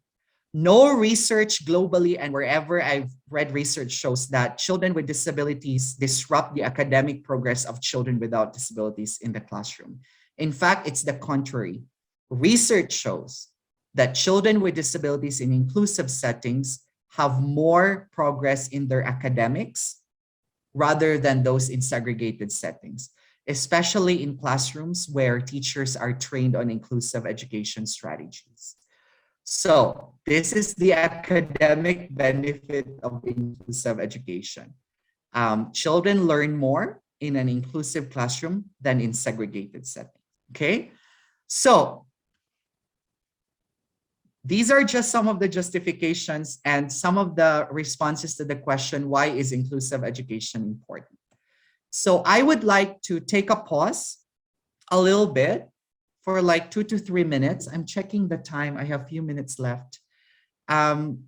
No research globally and wherever I've read research shows that children with disabilities disrupt the academic progress of children without disabilities in the classroom. In fact, it's the contrary. Research shows that children with disabilities in inclusive settings have more progress in their academics rather than those in segregated settings, especially in classrooms where teachers are trained on inclusive education strategies. So this is the academic benefit of inclusive education. Children learn more in an inclusive classroom than in segregated settings, okay? So these are just some of the justifications and some of the responses to the question, why is inclusive education important? So I would like to take a pause a little bit for like 2 to 3 minutes. I'm checking the time. I have a few minutes left. And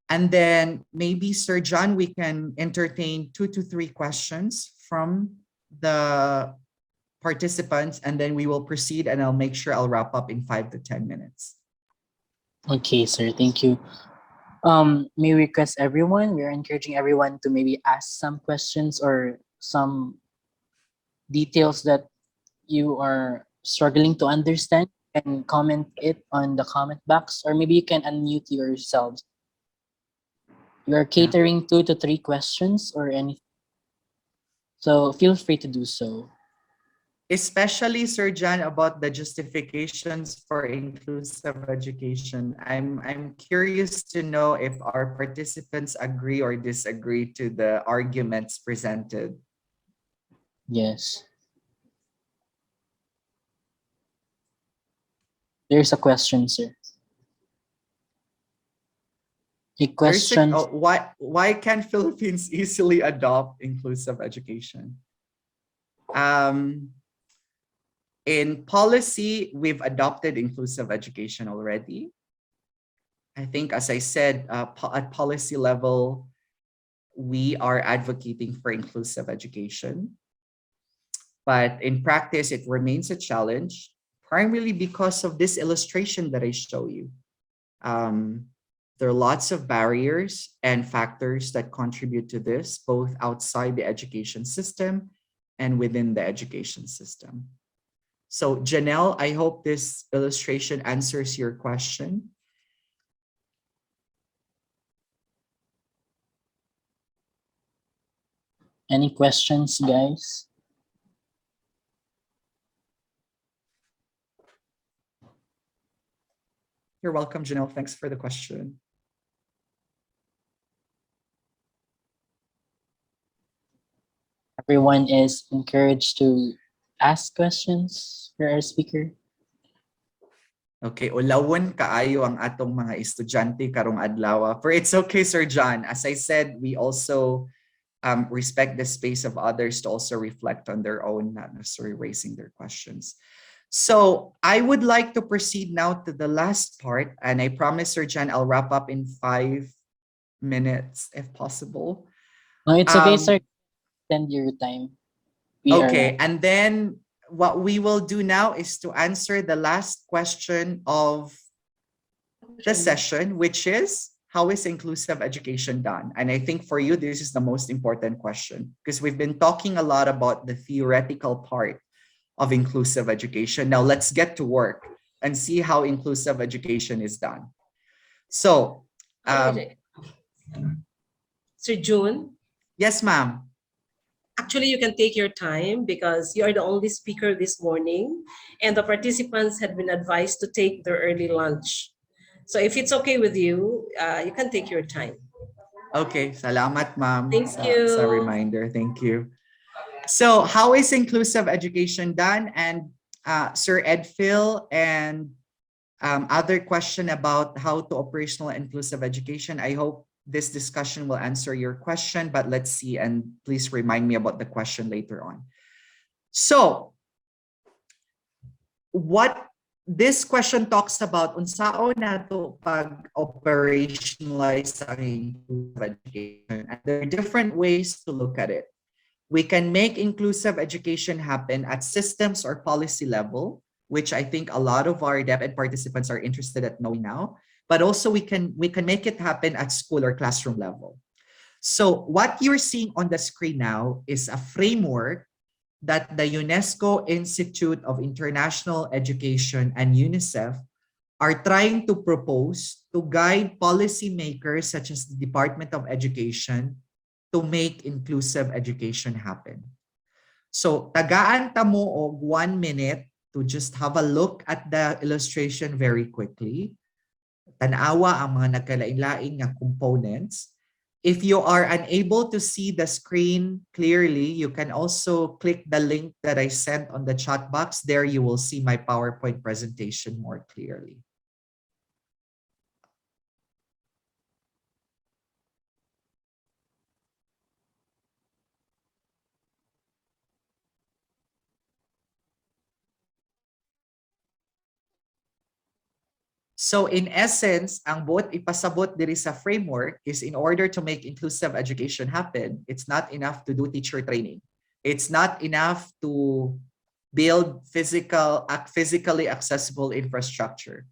then maybe, Sir John, we can entertain 2 to 3 questions from the participants, and then we will proceed, and I'll make sure I'll wrap up in 5 to 10 minutes. Okay, sir. Thank you. May we request everyone, we're encouraging everyone to maybe ask some questions or some details that you are struggling to understand, and comment it on the comment box, or maybe you can unmute yourselves. We are catering 2 to 3 questions or anything. So feel free to do so. Especially, Sir John, about the justifications for inclusive education. I'm curious to know if our participants agree or disagree to the arguments presented. Yes. There's a question, sir. A question. Why can Philippines easily adopt inclusive education? In policy, we've adopted inclusive education already. I think, as I said, at policy level, we are advocating for inclusive education. But in practice, it remains a challenge, primarily because of this illustration that I show you. There are lots of barriers and factors that contribute to this, both outside the education system and within the education system. So Janelle, I hope this illustration answers your question. Any questions, guys? You're welcome, Janelle. Thanks for the question. Everyone is encouraged to ask questions for our speaker. Okay, ulawon kaayo ang atong mga estudyante karong adlaw. But it's okay, Sir John. As I said, we also respect the space of others to also reflect on their own, not necessarily raising their questions. So I would like to proceed now to the last part, and I promise, Sir John, I'll wrap up in 5 minutes if possible. No, it's okay, sir. Extend your time. Okay, and then what we will do now is to answer the last question of the session, which is, how is inclusive education done? And I think for you, this is the most important question, because we've been talking a lot about the theoretical part of inclusive education. Now let's get to work and see how inclusive education is done. So Um, Sir June, yes, ma'am. actually you can take your time because you are the only speaker this morning and the participants had been advised to take their early lunch. So if it's okay with you, you can take your time. Okay, salamat ma'am Thank sa you. reminder. Thank you. So how is inclusive education done? And Sir Edphil and other question about how to operational inclusive education. I hope this discussion will answer your question, but let's see, and please remind me about the question later on. So what this question talks about, unsao nato pag operationalize ang inclusive education, and there are different ways to look at it. We can make inclusive education happen at systems or policy level, which I think a lot of our DepEd participants are interested at knowing now. But also we can make it happen at school or classroom level. So what you're seeing on the screen now is a framework that the UNESCO Institute of International Education and UNICEF are trying to propose to guide policymakers such as the Department of Education to make inclusive education happen. So, tagaan ta mo og 1 minute to just have a look at the illustration very quickly. Tanawa ang mga nagkalain-lain nga components. If you are unable to see the screen clearly, you can also click the link that I sent on the chat box. There you will see my PowerPoint presentation more clearly. So in essence, ang buot ipasabot diri sa framework is in order to make inclusive education happen, it's not enough to do teacher training. It's not enough to build physically accessible infrastructure.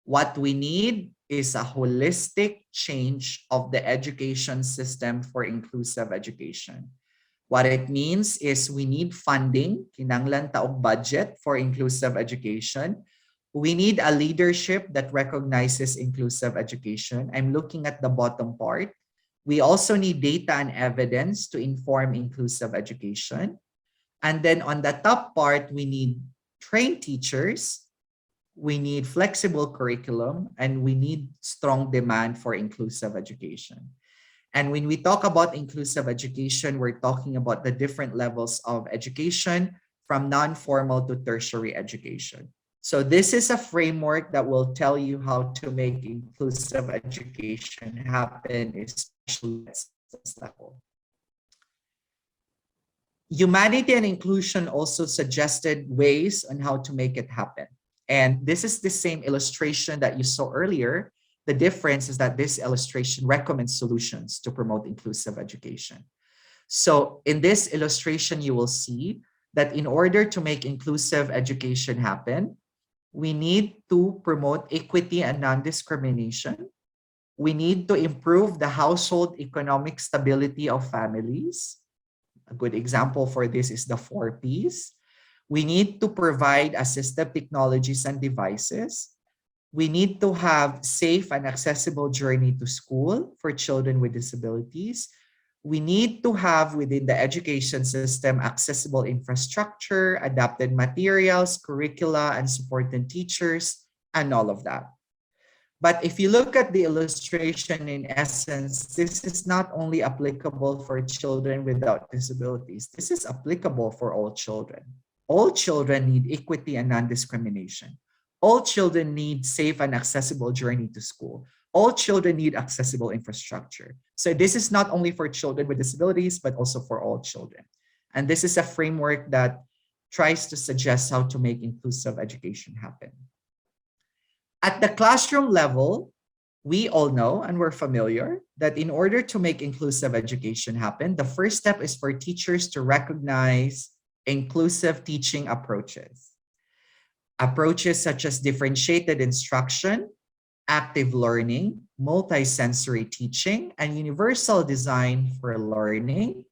What we need is a holistic change of the education system for inclusive education. What it means is we need funding, kinanglan taog budget for inclusive education. We need a leadership that recognizes inclusive education. I'm looking at the bottom part. We also need data and evidence to inform inclusive education. And then on the top part, we need trained teachers, we need flexible curriculum, and we need strong demand for inclusive education. And when we talk about inclusive education, we're talking about the different levels of education from non-formal to tertiary education. So this is a framework that will tell you how to make inclusive education happen, especially at systems level. Humanity and Inclusion also suggested ways on how to make it happen. And this is the same illustration that you saw earlier. The difference is that this illustration recommends solutions to promote inclusive education. So in this illustration, you will see that in order to make inclusive education happen, we need to promote equity and non-discrimination. We need to improve the household economic stability of families. A good example for this is the 4Ps. We need to provide assistive technologies and devices. We need to have safe and accessible journey to school for children with disabilities. We need to have within the education system accessible infrastructure, adapted materials, curricula, and supporting teachers, and all of that. But if you look at the illustration in essence, this is not only applicable for children without disabilities. This is applicable for all children. All children need equity and non-discrimination. All children need safe and accessible journey to school. All children need accessible infrastructure. So this is not only for children with disabilities, but also for all children. And this is a framework that tries to suggest how to make inclusive education happen. At the classroom level, we all know and we're familiar that in order to make inclusive education happen, the first step is for teachers to recognize inclusive teaching approaches. Approaches such as differentiated instruction, active learning, multisensory teaching, and universal design for learning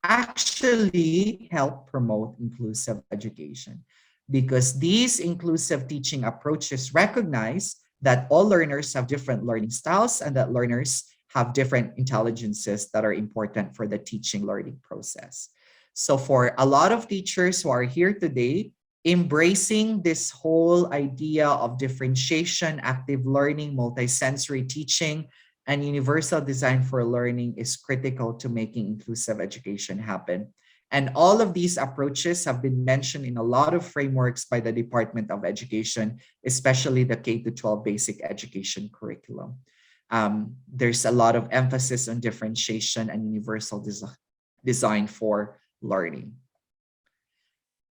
actually help promote inclusive education, because these inclusive teaching approaches recognize that all learners have different learning styles and that learners have different intelligences that are important for the teaching learning process. So for a lot of teachers who are here today, embracing this whole idea of differentiation, active learning, multisensory teaching, and universal design for learning is critical to making inclusive education happen. And all of these approaches have been mentioned in a lot of frameworks by the Department of Education, especially the K to 12 basic education curriculum. There's a lot of emphasis on differentiation and universal design for learning.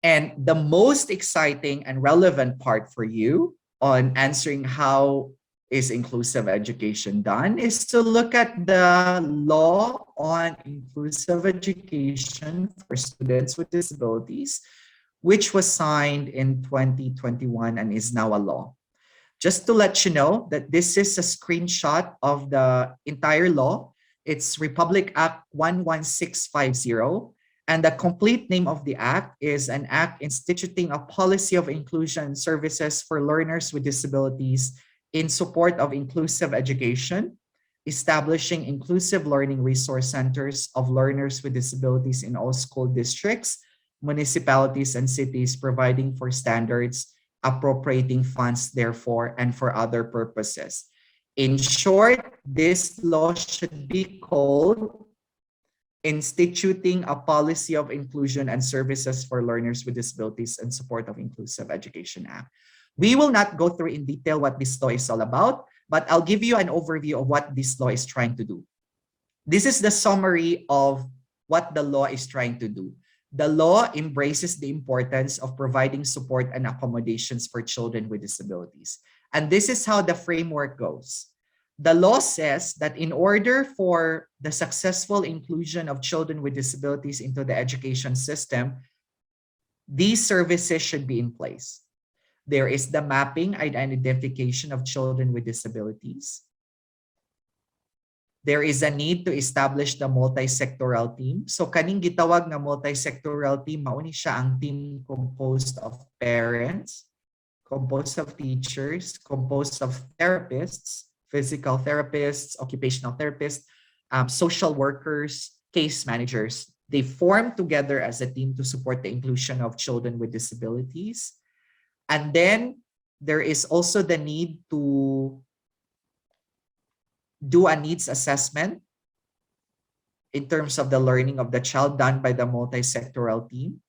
And the most exciting and relevant part for you on answering how is inclusive education done is to look at the law on inclusive education for students with disabilities, which was signed in 2021 and is now a law. Just to let you know that this is a screenshot of the entire law. It's Republic Act 11650. And the complete name of the act is an act instituting a policy of inclusion services for learners with disabilities in support of inclusive education, establishing inclusive learning resource centers of learners with disabilities in all school districts, municipalities, and cities, providing for standards, appropriating funds, therefore, and for other purposes. In short, this law should be called Instituting a Policy of Inclusion and Services for Learners with Disabilities in Support of Inclusive Education Act. We will not go through in detail what this law is all about, but I'll give you an overview of what this law is trying to do. This is the summary of what the law is trying to do. The law embraces the importance of providing support and accommodations for children with disabilities. And this is how the framework goes. The law says that in order for the successful inclusion of children with disabilities into the education system, these services should be in place. There is the mapping and identification of children with disabilities. There is a need to establish the multi-sectoral team. So kaning gitawag na multi-sectoral team, mauni siya ang team composed of parents, composed of teachers, composed of therapists, physical therapists, occupational therapists, social workers, case managers. They form together as a team to support the inclusion of children with disabilities. And then there is also the need to do a needs assessment in terms of the learning of the child done by the multi-sectoral team.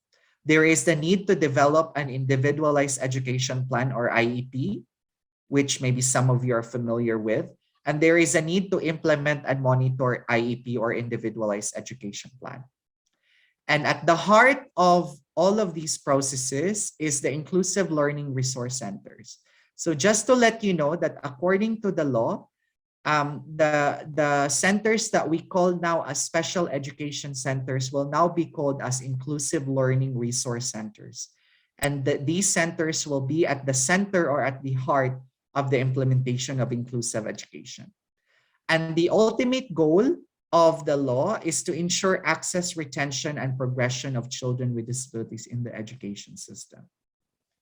There is the need to develop an individualized education plan or IEP, which maybe some of you are familiar with. And there is a need to implement and monitor IEP or individualized education plan. And at the heart of all of these processes is the inclusive learning resource centers. So just to let you know that according to the law, the centers that we call now as special education centers will now be called as inclusive learning resource centers. And these centers will be at the center or at the heart of the implementation of inclusive education. And the ultimate goal of the law is to ensure access, retention, and progression of children with disabilities in the education system.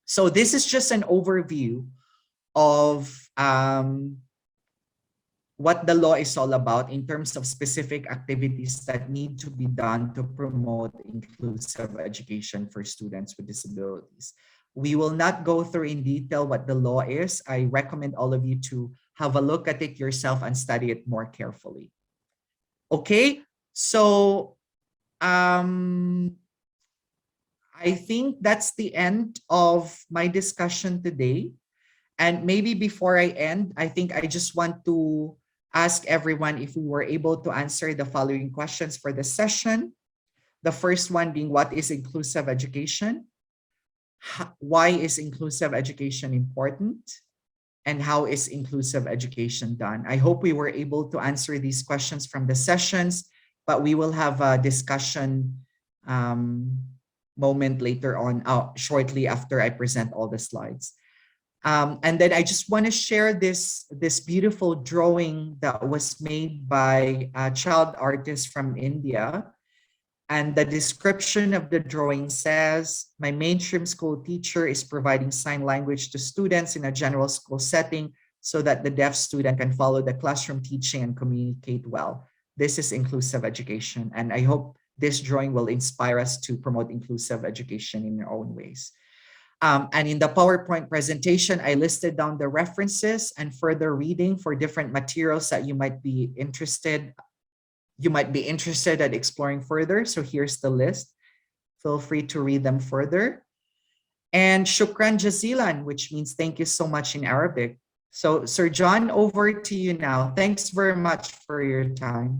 So this is just an overview of what the law is all about in terms of specific activities that need to be done to promote inclusive education for students with disabilities. We will not go through in detail what the law is. I recommend all of you to have a look at it yourself and study it more carefully. Okay, so I think that's the end of my discussion today. And maybe before I end, I think I just want to ask everyone if we were able to answer the following questions for the session. The first one being, what is inclusive education? Why is inclusive education important? And how is inclusive education done? I hope we were able to answer these questions from the sessions, but we will have a discussion moment later on, shortly after I present all the slides. And then I just want to share this beautiful drawing that was made by a child artist from India. And the description of the drawing says, my mainstream school teacher is providing sign language to students in a general school setting so that the deaf student can follow the classroom teaching and communicate well. This is inclusive education, and I hope this drawing will inspire us to promote inclusive education in our own ways. And in the PowerPoint presentation, I listed down the references and further reading for different materials that you might be interested at exploring further. So here's the list. Feel free to read them further. And shukran jazilan, which means thank you so much in Arabic. So Sir John, over to you now. Thanks very much for your time.